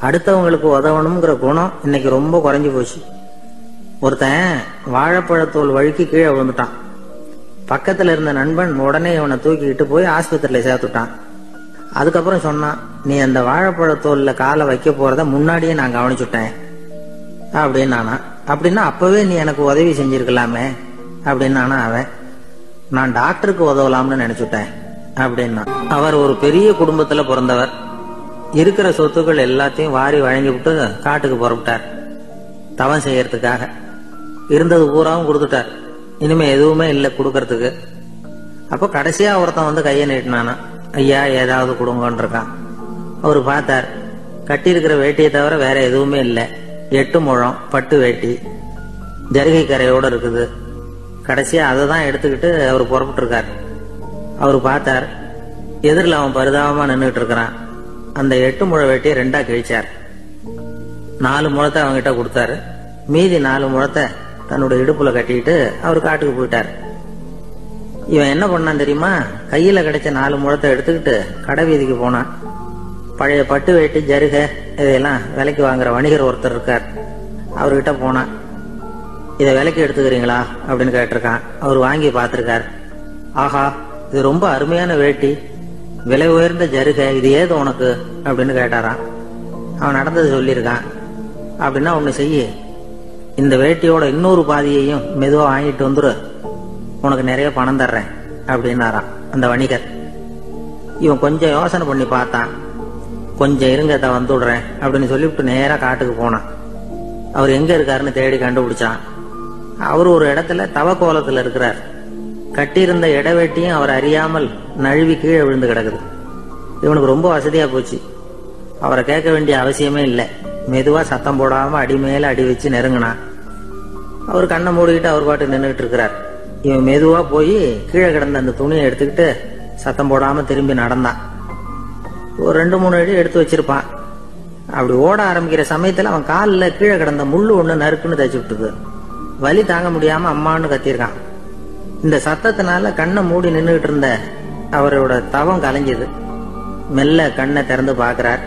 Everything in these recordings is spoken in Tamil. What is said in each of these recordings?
அடுத்தவங்களுக்கு உதவணுங்கிற குணம் இன்னைக்கு ரொம்ப குறைஞ்சு போச்சு. ஒருத்தன் வாழைப்பழத்தோல் வழுக்கி கீழே விழுந்துட்டான். பக்கத்துல இருந்த நண்பன் உடனே இவனை தூக்கிக்கிட்டு போய் ஆஸ்பத்திரியில சேர்த்துட்டான். அதுக்கப்புறம் சொன்னான், நீ அந்த வாழைப்பழத்தோல்ல காலை வைக்க போறத முன்னாடியே நான் கவனிச்சுட்டேன் அப்படின்னு நானா. அப்படின்னா அப்பவே நீ எனக்கு உதவி செஞ்சிருக்கலாமே அப்படின்னு நானா. அவன், நான் டாக்டருக்கு உதவலாம்னு நினைச்சுட்டேன் அப்படின்னா. அவர் ஒரு பெரிய குடும்பத்துல பிறந்தவர். இருக்கிற சொத்துக்கள் எல்லாத்தையும் வாரி வழங்கி விட்டு காட்டுக்கு புறப்பட்டார் தவம் செய்யறதுக்காக. இருந்தது பூராவும் கொடுத்துட்டார். இனிமே எதுவுமே இல்லை கொடுக்கறதுக்கு. அப்போ கடைசியா ஒருத்தன் வந்து கையை நீட்டினானா, ஐயா ஏதாவது கொடுங்கன்னு இருக்கான். அவரு பார்த்தார், கட்டி இருக்கிற வேட்டியை தவிர வேற எதுவுமே இல்லை. 8 முழம் பட்டு வேட்டி, ஜரிகை கரையோட இருக்குது. கடைசியா அதை தான் எடுத்துக்கிட்டு அவர் புறப்பட்டு இருக்கார். அவரு பார்த்தார், எதிரில் அவன் பரிதாபமா நின்றுட்டு இருக்கிறான். அந்த 8 முழ வேட்டியை 2ஆ கிழிச்சார். 4 முழத்தை அவங்கிட்ட கொடுத்தாரு. மீதி 4 முழத்தை தன்னுடைய இடுப்புல கட்டிட்டு அவர் காட்டுக்கு போயிட்டார். இவன் என்ன பண்ணான் தெரியுமா? கையில கிடைச்ச 4 முழத்தை எடுத்துக்கிட்டு கடை வீதிக்கு போனான். பழைய பட்டு வேட்டி ஜருகை இதையெல்லாம் விலைக்கு வாங்குற வணிகர் ஒருத்தர் இருக்கார். அவர்கிட்ட போனான். இதை விலைக்கு எடுத்துக்கிறீங்களா அப்படின்னு கேட்டிருக்கான். அவர் வாங்கி பார்த்திருக்கார். ஆஹா, இது ரொம்ப அருமையான வேட்டி, விலை உயர்ந்த ஜருகை, இது ஏது உனக்கு அப்படின்னு கேட்டாரான். அவன் நடந்தது சொல்லியிருக்கான். அப்படின்னா ஒண்ணு செய்ய, இந்த வேட்டியோட இன்னொரு பாதியையும் மெதுவா வாங்கிட்டு வந்துரு, உனக்கு நிறைய பணம் தர்றேன் அப்படின்னாரான் அந்த வணிகர். இவன் கொஞ்சம் யோசனை பண்ணி பார்த்தான். கொஞ்சம் இருங்க, வந்துடுறேன் அப்படின்னு சொல்லிவிட்டு நேரா காட்டுக்கு போனான். அவர் எங்க இருக்காருன்னு தேடி கண்டுபிடிச்சான். அவர் ஒரு இடத்துல தவக்கோலத்துல இருக்கிறார். கட்டியிருந்த இடவேட்டியும் அவர் அறியாமல் நழுவி கீழே விழுந்து கிடக்குது. இவனுக்கு ரொம்ப வசதியா போச்சு. அவரை கேட்க வேண்டிய அவசியமே இல்லை. மெதுவா சத்தம் போடாம அடி மேல அடி வச்சு நெருங்கினான். அவர் கண்ணை மூடிக்கிட்டு அவர் பாட்டு நின்றுட்டு இருக்கிறார். இவன் மெதுவா போய் கீழே கிடந்த அந்த துணியை எடுத்துக்கிட்டு சத்தம் போடாம திரும்பி நடந்தான். ஒரு 2-3 அடி எடுத்து வச்சிருப்பான். அப்படி ஓட ஆரம்பிக்கிற சமயத்துல அவன் காலில் கீழே கிடந்த முள்ளு ஒண்ணு நறுக்குன்னு தச்சு விட்டுது. வலி தாங்க முடியாம அம்மான்னு கத்திருக்கான். இந்த சத்தத்தினால கண்ணை மூடி நின்றுகிட்டு இருந்த அவரோட தவம் கலைஞ்சது. மெல்ல கண்ணை திறந்து பார்க்கிறார்.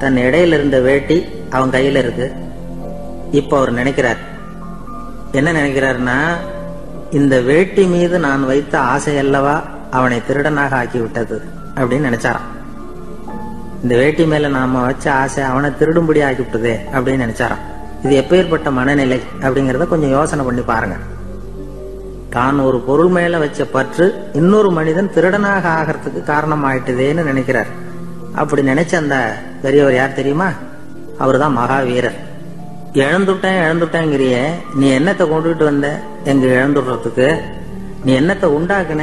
தன் இடையில இருந்த வேட்டி அவன் கையில இருக்கு. இப்ப அவர் நினைக்கிறார், என்ன நினைக்கிறாருன்னா, இந்த வேட்டி மீது நான் வைத்த ஆசை அல்லவா அவனை திருடனாக ஆக்கி விட்டது அப்படின்னு நினைச்சாராம். இந்த வேட்டி மேல நாம வச்ச ஆசை அவனை திருடும்படி ஆக்கி விட்டதே அப்படின்னு நினைச்சாராம். இது எப்பேற்பட்ட மனநிலை அப்படிங்கறத கொஞ்சம் யோசனை பண்ணி பாருங்க. தான் ஒரு பொருள் மேல வச்ச பற்று இன்னொரு மனிதன் திருடனாக ஆகிறதுக்கு காரணம் ஆயிட்டுதேன்னு நினைக்கிறார். அப்படி நினைச்ச அந்த பெரியவர் யார் தெரியுமா? அவர்தான் மகாவீரர். இழந்துட்டேங்கிறிய, நீ என்னத்தை கொண்டுகிட்டு வந்த எங்க இழந்துடுறதுக்கு? நீ என்னத்தை உண்டாக்குன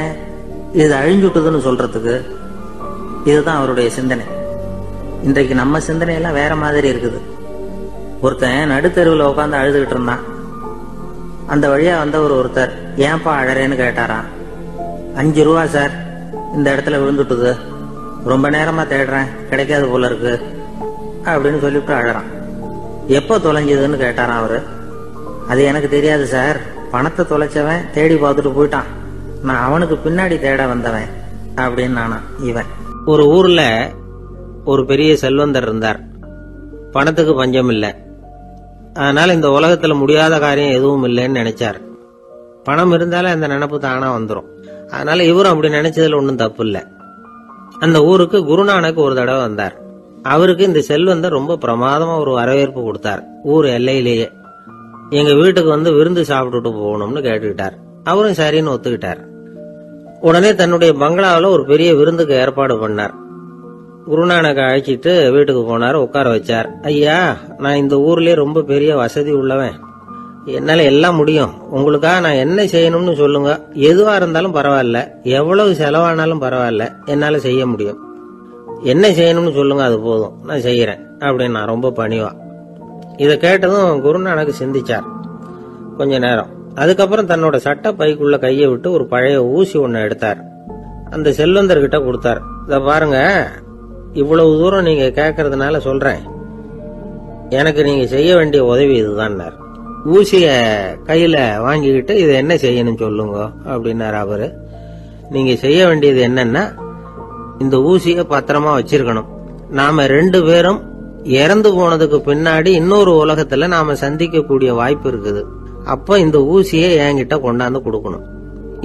இது அழிஞ்சுட்டுதுன்னு சொல்றதுக்கு? இதுதான் அவருடைய சிந்தனை. இன்றைக்கு நம்ம சிந்தனை எல்லாம் வேற மாதிரி இருக்குது. ஒருத்தன் நடுத்தெருவில் உட்காந்து அழுதுகிட்டு இருந்தான். அந்த வழியா வந்தவர் ஒருத்தர், ஏன்பா அழறேன்னு கேட்டாராம். 5 ரூபா சார், இந்த இடத்துல விழுந்துட்டுது, ரொம்ப நேரமா தேடுறேன், கிடைக்காது போல இருக்கு அப்படின்னு சொல்லிவிட்டு அழறான். எப்போ தொலைஞ்சதுன்னு கேட்டாராம் அவரு. அது எனக்கு தெரியாது சார், பணத்தை தொலைச்சவன் தேடி பார்த்துட்டு போயிட்டான், நான் அவனுக்கு பின்னாடி தேட வந்தவன் அப்படின்னு நானா. இவன் ஒரு ஊர்ல ஒரு பெரிய செல்வந்தர் இருந்தார். பணத்துக்கு பஞ்சம் இல்லை. அதனால இந்த உலகத்துல முடியாத காரியம் எதுவும் இல்லைன்னு நினைச்சார். பணம் இருந்தாலும் அந்த நினைப்பு தானா வந்துடும். அதனால இவரும் அப்படி நினைச்சதுல ஒன்றும் தப்பு இல்லை. அந்த ஊருக்கு குருநானக் ஒரு தடவை வந்தார். அவருக்கு இந்த செல்வந்தர் ரொம்ப பிரமாதமா ஒரு வரவேற்பு கொடுத்தார். ஊர் எல்லையிலேயே எங்க வீட்டுக்கு வந்து விருந்து சாப்பிட்டுட்டு போகணும்னு கேட்டுக்கிட்டார். அவரும் சரின்னு ஒத்துக்கிட்டார். உடனே தன்னுடைய பங்களாவில் ஒரு பெரிய விருந்துக்கு ஏற்பாடு பண்ணார். குருநானக் அழைச்சிட்டு வீட்டுக்கு போனார். உட்கார வச்சார். ஐயா, நான் இந்த ஊர்லயே ரொம்ப பெரிய வசதி உள்ளவன், என்னால எல்லாம் முடியும், உங்களுக்காக நான் என்ன செய்யணும்னு சொல்லுங்க, எதுவா இருந்தாலும் பரவாயில்ல, எவ்வளவு செலவானாலும் பரவாயில்ல, என்னால செய்ய முடியும், என்ன செய்யணும்னு சொல்லுங்க, அது போதும், நான் செய்யறேன் அப்படின்னு நான் ரொம்ப பணிவா. இதை கேட்டதும் குருநானக் சிந்திச்சார் கொஞ்ச நேரம். அதுக்கப்புறம் தன்னோட சட்ட பைக்குள்ள கையை விட்டு ஒரு பழைய ஊசி ஒன்னு எடுத்தார். அந்த செல்வந்தர்கிட்ட கொடுத்தார். இத பாருங்க, இவ்வளவு தூரம் நீங்க கேட்கறதுனால சொல்றேன், எனக்கு நீங்க செய்ய வேண்டிய உதவி இதுதான். ஊசிய கையில வாங்கிக்கிட்டு இதை என்ன செய்யணும் சொல்லுங்க அப்படின்னாரு அவரு. நீங்க செய்ய வேண்டியது என்னன்னா, இந்த ஊசிய பத்திரமா வச்சிருக்கணும். நாம 2 பேரும் இறந்து போனதுக்கு பின்னாடி இன்னொரு உலகத்துல நாம சந்திக்கக்கூடிய வாய்ப்பு இருக்குது. அப்ப இந்த ஊசியை என்கிட்ட கொண்டாந்து கொடுக்கணும்.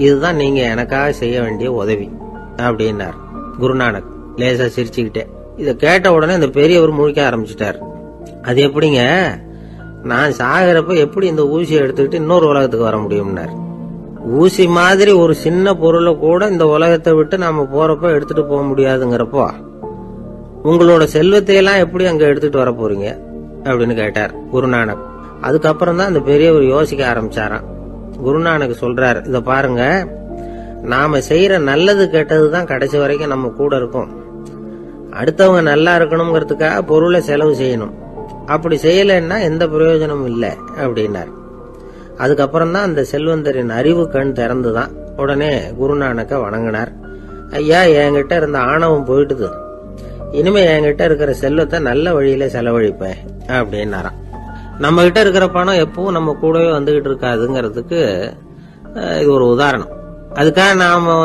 இதுதான் நீங்க எனக்காக செய்ய வேண்டிய உதவி அப்படின்னார் குருநானக் லேசா சிரிச்சுக்கிட்டே. இத கேட்ட உடனே இந்த பெரியவர் முழிக்க ஆரம்பிச்சிட்டார். அது எப்படிங்க, நான் சாகிறப்ப எப்படி இந்த ஊசியை எடுத்துக்கிட்டு இன்னொரு உலகத்துக்கு வர முடியும்னார். ஊசி மாதிரி ஒரு சின்ன பொருளை கூட இந்த உலகத்தை விட்டு நாம போறப்ப எடுத்துட்டு போக முடியாதுங்கிறப்போ உங்களோட செல்வத்தையெல்லாம் எப்படி அங்க எடுத்துட்டு வர போறீங்க அப்படின்னு கேட்டார் குருநானக். அதுக்கப்புறம் தான் அந்த பெரியவர் யோசிக்க ஆரம்பிச்சாராம். குருநானக் சொல்றாரு, இத பாருங்க, நாம செய்யற நல்லது கெட்டதுதான் கடைசி வரைக்கும் நம்ம கூட இருக்கும். அடுத்தவங்க நல்லா இருக்கணுங்கிறதுக்காக பொருளை செலவு செய்யணும். அப்படி செய்யலைன்னா எந்த பிரயோஜனமும் இல்லை அப்படின்னார். அதுக்கப்புறம் தான் அந்த செல்வந்தரின் அறிவு கண் திறந்துதான். உடனே குருநானக்க வணங்கினார். ஐயா, என்கிட்ட இருந்த ஆணவம் போயிட்டுது. இனிமே என்கிட்ட இருக்கிற செல்வத்தை நல்ல வழியில செலவழிப்பேன் அப்படின்னாராம். நம்ம கிட்ட இருக்கிற பணம் எப்பவும் நம்ம கூடவே வந்துகிட்டு இருக்காதுங்கிறதுக்கு இது ஒரு உதாரணம். அதுக்காக நாம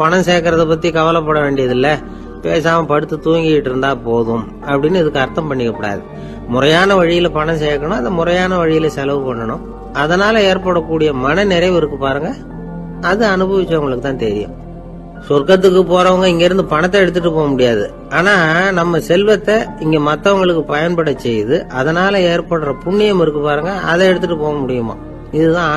பணம் சேர்க்கறத பத்தி கவலைப்பட வேண்டியதில்ல, பேசாம படுத்து தூங்கிட்டு இருந்தா போதும் அப்படின்னு இதுக்கு அர்த்தம் பண்ணிக்கப்படாது. முறையான வழியில பணம் சேர்க்கணும், அதை முறையான வழியில செலவு பண்ணணும். அதனால ஏற்படக்கூடிய மன நிறைவு இருக்கு பாருங்க, அது அனுபவிச்சவங்களுக்கு தான் தெரியும். சொர்க்கத்துக்கு போறவங்க இங்க இருந்து பணத்தை எடுத்துட்டு போக முடியாது. ஆனா நம்ம செல்வத்தை இங்க மத்தவங்களுக்கு பயன்பட செய்து அதனால ஏற்படுற புண்ணியம் இருக்கு பாருங்க, அதை எடுத்துட்டு போக முடியுமா? இதுதான்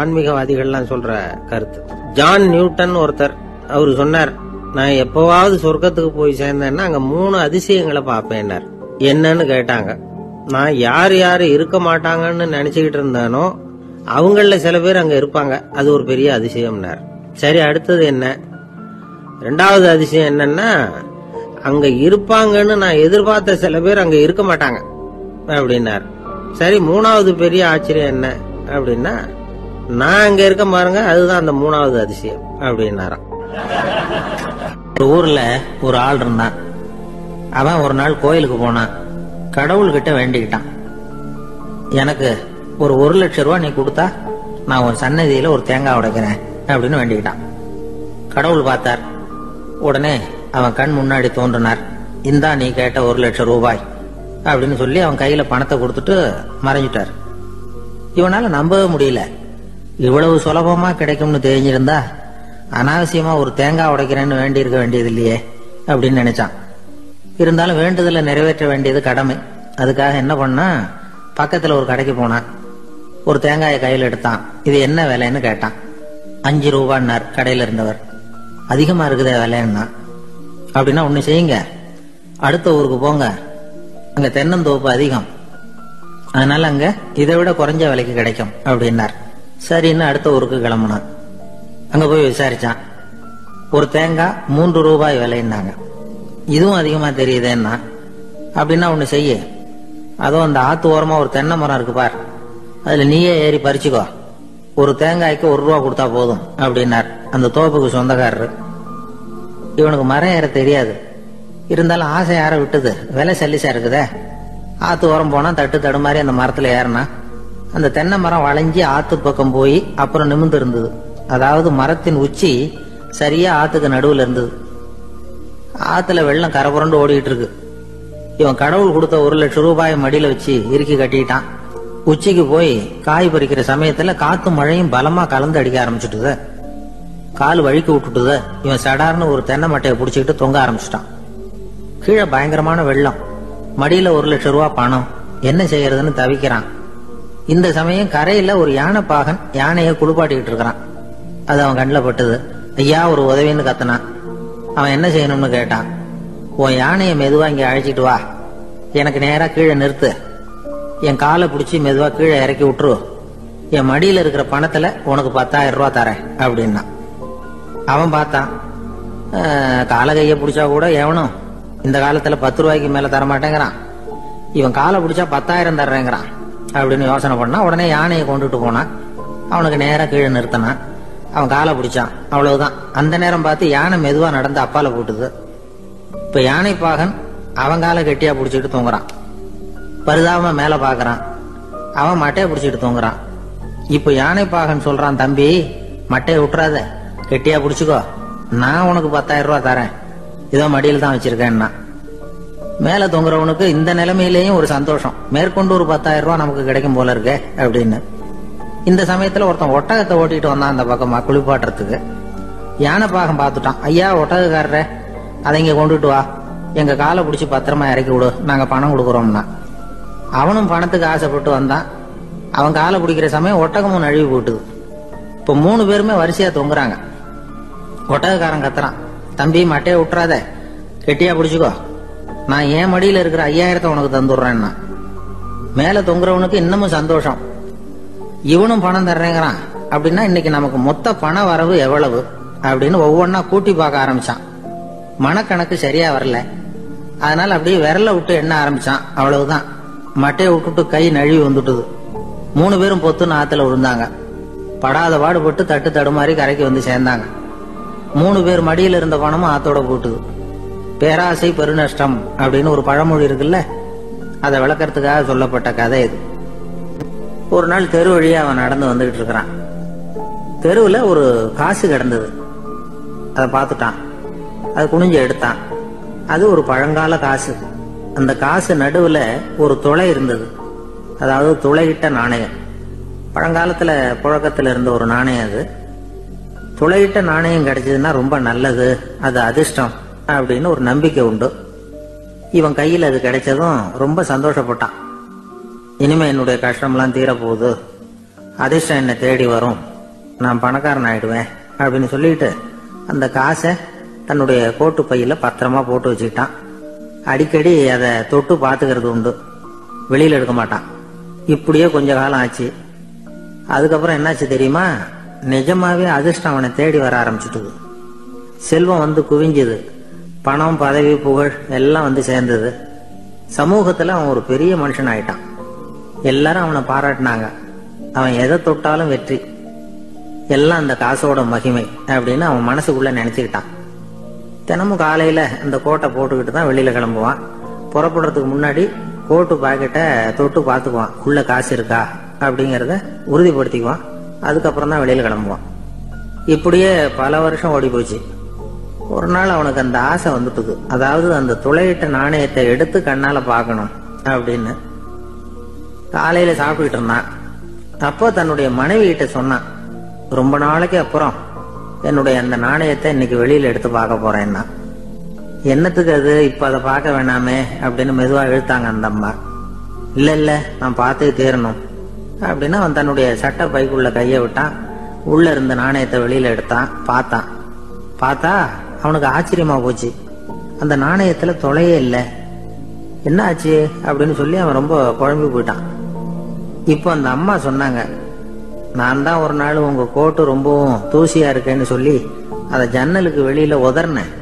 ஆன்மீகவாதிகள்லாம் சொல்ற கருத்து. ஜான் நியூட்டன் ஒருத்தர், அவரு சொன்னார், நான் எப்பவாவது சொர்க்கத்துக்கு போய் சேர்ந்தேன்னா அங்க 3 அதிசயங்களை பார்ப்பேன்னார். என்னன்னு கேட்டாங்க. நான் யாரு யாரு இருக்க மாட்டாங்கன்னு நினைச்சுக்கிட்டு இருந்தானோ அவங்கள சில பேர் அங்க இருப்பாங்க, அது ஒரு பெரிய அதிசயம்னார். சரி, அடுத்தது என்ன? 2வது அதிசயம் என்னன்னா, அங்க இருப்பாங்கன்னு நான் எதிர்பார்த்த சில பேர் அங்க இருக்க மாட்டாங்க அப்படின்னார். சரி, 3வது பெரிய ஆச்சரியம் என்ன அப்படின்னா, நான் அங்க இருக்க பாருங்க, அதுதான் அந்த 3வது அதிசயம் அப்படின்னாராம். ஒரு ஊர்ல ஒரு ஆள் இருந்தான். அவன் ஒரு நாள் கோயிலுக்கு போனான். கடவுள்கிட்ட வேண்டிக்கிட்டான், எனக்கு ஒரு 1 லட்சம் ரூபாய் நீ கொடுத்தா நான் உன் சன்னதியில ஒரு தேங்காய் உடைக்கிறேன் அப்படின்னு வேண்டிக்கிட்டான். கடவுள் பார்த்தார். உடனே அவன் கண் முன்னாடி தோன்றினார். இந்தா நீ கேட்ட 1 லட்சம் ரூபாய் அப்படின்னு சொல்லி அவன் கையில பணத்தை கொடுத்துட்டு மறைஞ்சிட்டார். இவனால நம்பவே முடியல. இவ்வளவு சுலபமா கிடைக்கும்னு தெரிஞ்சிருந்தா அனாவசியமா ஒரு தேங்காய் உடைக்கிறேன்னு வேண்டி இருக்க வேண்டியது இல்லையே அப்படின்னு நினைச்சான். இருந்தாலும் வேண்டுதலை நிறைவேற்ற வேண்டியது கடமை. அதுக்காக என்ன பண்ணா, பக்கத்துல ஒரு கடைக்கு போனான். ஒரு தேங்காயை கையில் எடுத்தான். இது என்ன விலைன்னு கேட்டான். 5 ரூபான்னார் கடையில இருந்தவர். அதிகமா இருக்குதே விலைன்னா. அப்படின்னா ஒண்ணு செய்யுங்க, அடுத்த ஊருக்கு போங்க, அங்க தென்னந்தோப்பு அதிகம், அதனால அங்க இதை விட குறைஞ்ச விலைக்கு கிடைக்கும் அப்படின்னார். சரின்னு அடுத்த ஊருக்கு கிளம்புனான். அங்க போய் விசாரிச்சான். ஒரு தேங்காய் 3 ரூபாய் விலைன்னாங்க. இதுவும் அதிகமா தெரியுதேன்னா. அப்படின்னா ஒண்ணு செய்ய, அதோ அந்த ஆத்து ஓரமா ஒரு தென்னை மரம் இருக்கு பார், அதுல நீயே ஏறி பறிச்சுக்கோ, ஒரு தேங்காய்க்கு 1 ரூபா கொடுத்தா போதும் அப்படின்னார் அந்த தோப்புக்கு சொந்தக்காரரு. இவனுக்கு மரம் ஏற தெரியாது, இருந்தாலும் ஆசை யார விட்டுது, விலை சல்லிசா இருக்குதே. ஆத்து ஓரம் போனா தட்டு தடுமாறி அந்த மரத்துல ஏறினா அந்த தென்னை மரம் வளைஞ்சி ஆத்து பக்கம் போய் அப்புறம் நிமிர்ந்து இருந்தது. அதாவது மரத்தின் உச்சி சரியா ஆத்துக்கு நடுவுல இருந்தது. ஆத்துல வெள்ளம் கரபுரண்டு ஓடிட்டு இருக்கு. இவன் கடவுள் கொடுத்த 1 லட்சம் ரூபாயை மடியில வச்சு இறுக்கி கட்டிட்டான். உச்சிக்கு போய் காய் பறிக்கிற சமயத்துல காத்தும் மழையும் பலமா கலந்து அடிக்க ஆரம்பிச்சுட்டுது. கால் வழுக்கி விட்டுட்டுது. இவன் சடார்னு ஒரு தென்னை மட்டையை பிடிச்சிக்கிட்டு தொங்க ஆரம்பிச்சுட்டான். கீழே பயங்கரமான வெள்ளம், மடியில 1 லட்சம் ரூபாய் பணம், என்ன செய்யறதுன்னு தவிக்கிறான். இந்த சமயம் கரையில ஒரு யானை பாகன் யானையை குளிப்பாட்டிக்கிட்டு இருக்கிறான். அது அவன் கண்ணில் பட்டுது. ஐயா ஒரு உதவின்னு கத்தனான். அவன் என்ன செய்யணும்னு கேட்டான். உன் யானையை மெதுவா இங்க அழைச்சிட்டு வா, எனக்கு நேரா கீழே நிறுத்து, என் காலை பிடிச்சி மெதுவா கீழே இறக்கி விட்டுரு, என் மடியில இருக்கிற பணத்துல உனக்கு 10,000 ரூபாய் தரேன் அப்படின்னா. அவன் பார்த்தான், காலை கையை பிடிச்சா கூட எவனும் இந்த காலத்துல 10 ரூபாய்க்கு மேல தரமாட்டேங்கிறான், இவன் காலை பிடிச்சா 10,000 தர்றேங்கிறான் அப்படின்னு யோசனை பண்ணா. உடனே யானையை கொண்டுட்டு போனான். அவனுக்கு நேரா கீழே நிறுத்தினான். அவன் காலை பிடிச்சான். அவ்வளவுதான். அந்த நேரம் பார்த்து யானை மெதுவா நடந்து அப்பால போட்டுது. இப்ப யானை பாகன் அவன் காலை கெட்டியா பிடிச்சிட்டு தூங்குறான். பரிதாபமா மேல பாக்குறான். அவன் மட்டையை பிடிச்சிட்டு தூங்குறான். இப்ப யானை பாகன் சொல்றான், தம்பி மட்டையை விட்டுறாத, கெட்டியா பிடிச்சுக்கோ, நான் உனக்கு 10,000 ரூபாய் தரேன், இதோ மடியில் தான் வச்சிருக்கேன்னா. மேல தொங்குறவனுக்கு இந்த நிலைமையிலேயும் ஒரு சந்தோஷம், மேற்கொண்டு ஒரு 10,000 ரூபாய் நமக்கு கிடைக்கும் போல இருக்கே அப்படின்னு. இந்த சமயத்துல ஒருத்தன் ஒட்டகத்தை ஓட்டிட்டு வந்தான் அந்த பக்கமா குளிப்பாட்டுறதுக்கு. யானை பாகம் பார்த்துட்டான். ஐயா ஒட்டகக்காரர, அதை இங்க கொண்டுட்டு வா, எங்க காலை பிடிச்சி பத்திரமா இறக்கி விடு, நாங்க பணம் கொடுக்குறோம்னா. அவனும் பணத்துக்கு ஆசைப்பட்டு வந்தான். அவன் காலை பிடிக்கிற சமயம் ஒட்டகமும் நழுவி போட்டுது. இப்ப 3 பேருமே வரிசையா தொங்குறாங்க. ஒட்டகக்காரன் கத்துறான், தம்பி மட்டையை விட்டுறாத, கெட்டியா பிடிச்சுக்கோ, நான் என் மடியில இருக்கிற 5,000 உனக்கு தந்துடுறேன்னா. மேல தொங்குறவனுக்கு இன்னமும் சந்தோஷம், இவனும் பணம் தர்றேங்கிறான் அப்படின்னா இன்னைக்கு நமக்கு மொத்த பண வரவு எவ்வளவு அப்படின்னு ஒவ்வொன்னா கூட்டி பார்க்க ஆரம்பிச்சான். மனக்கணக்கு சரியா வரல, அதனால அப்படியே விரல விட்டு எண்ண ஆரம்பிச்சான். அவ்வளவுதான், மட்டையை விட்டுட்டு கை நழுவி வந்துட்டுது. 3 பேரும் பொத்துன்னு ஆத்துல விழுந்தாங்க. படாத பாடுபட்டு தட்டு தடுமாறி கரைக்கு வந்து சேர்ந்தாங்க. 3 பேர் மடியில இருந்த பணமும் ஆத்தோட போட்டுது. பேராசை பெருநஷ்டம் அப்படின்னு ஒரு பழமொழி இருக்குல்ல, அதை விளக்கறதுக்காக சொல்லப்பட்ட கதை இது. ஒரு நாள் தெரு வழியா அவன் நடந்து வந்துகிட்டு இருக்கிறான். தெருவுல ஒரு காசு கிடந்தது. அதை பார்த்துட்டான். அது குனிஞ்சு எடுத்தான். அது ஒரு பழங்கால காசு. அந்த காசு நடுவுல ஒரு துளை இருந்தது, அதாவது துளையிட்ட நாணயம். பழங்காலத்துல புழக்கத்துல இருந்த ஒரு நாணயம் அது. துளையிட்ட நாணயம் கிடைச்சதுன்னா ரொம்ப நல்லது, அது அதிர்ஷ்டம் அப்படின்னு ஒரு நம்பிக்கை உண்டு. இவன் கையில் அது கிடைச்சதும் ரொம்ப சந்தோஷப்பட்டான். இனிமே என்னுடைய கஷ்டம்லாம் தீரப்போகுது, அதிர்ஷ்டம் என்னை தேடி வரும், நான் பணக்காரன் ஆயிடுவேன் அப்படின்னு சொல்லிட்டு அந்த காசை தன்னுடைய கோட்டு பையில பத்திரமா போட்டு வச்சுக்கிட்டான். அடிக்கடி அதை தொட்டு பார்த்துக்கிறது உண்டு, வெளியில எடுக்க மாட்டான். இப்படியே கொஞ்ச காலம் ஆச்சு. அதுக்கப்புறம் என்னாச்சு தெரியுமா? நிஜமாவே அதிர்ஷ்டம் அவனை தேடி வர ஆரம்பிச்சுட்டுது. செல்வம் வந்து குவிஞ்சுது. பணம், பதவி, புகழ் எல்லாம் வந்து சேர்ந்தது. சமூகத்துல அவன் ஒரு பெரிய மனுஷன் ஆயிட்டான். எல்லாரும் அவனை பாராட்டினாங்க. அவன் எதை தொட்டாலும் வெற்றி, எல்லாம் அந்த காசோட மகிமை அப்படின்னு அவன் மனசுக்குள்ள நினைச்சுக்கிட்டான். தினமும் காலையில அந்த கோட்டை போட்டுக்கிட்டு தான் வெளியில கிளம்புவான். புறப்படுறதுக்கு முன்னாடி கோட்டு பாக்கெட்டை தொட்டு பார்த்துக்குவான், உள்ள காசு இருக்கா அப்படிங்கிறத உறுதிப்படுத்திக்குவான். அதுக்கப்புறம் தான் வெளியில கிளம்புவான். இப்படியே பல வருஷம் ஓடி போச்சு. ஒரு நாள் அவனுக்கு அந்த ஆசை வந்துட்டுது, அதாவது அந்த துளையிட்ட நாணயத்தை எடுத்து கண்ணால பார்க்கணும் அப்படின்னு. காலையில சாப்பிட்டுட்டு இருந்தான். அப்போ தன்னுடைய மனைவி கிட்ட சொன்னான், ரொம்ப நாளைக்கு அப்புறம் என்னுடைய அந்த நாணயத்தை இன்னைக்கு வெளியில எடுத்து பார்க்க போறேன்னா. என்னத்துக்கு அது, இப்ப அதை பார்க்க வேணாமே அப்படின்னு மெதுவா இழுத்தாங்க அந்த அம்மா. இல்ல இல்ல, நான் பார்த்தே தீரணும் அப்படின்னு அவன் தன்னுடைய சட்டை பைக்குள்ள கைய விட்டான். உள்ள இருந்த நாணயத்தை வெளியில எடுத்தான். பார்த்தா அவனுக்கு ஆச்சரியமா போச்சு. அந்த நாணயத்துல தொலையே இல்லை. என்ன ஆச்சு அப்படின்னு சொல்லி அவன் ரொம்ப குழம்பி போயிட்டான். இப்போ அந்த அம்மா சொன்னாங்க, நான் தான் ஒரு நாள் உங்க கோட்டு ரொம்பவும் தூசியா இருக்கேன்னு சொல்லி அதை ஜன்னலுக்கு வெளியில உதறினேன்.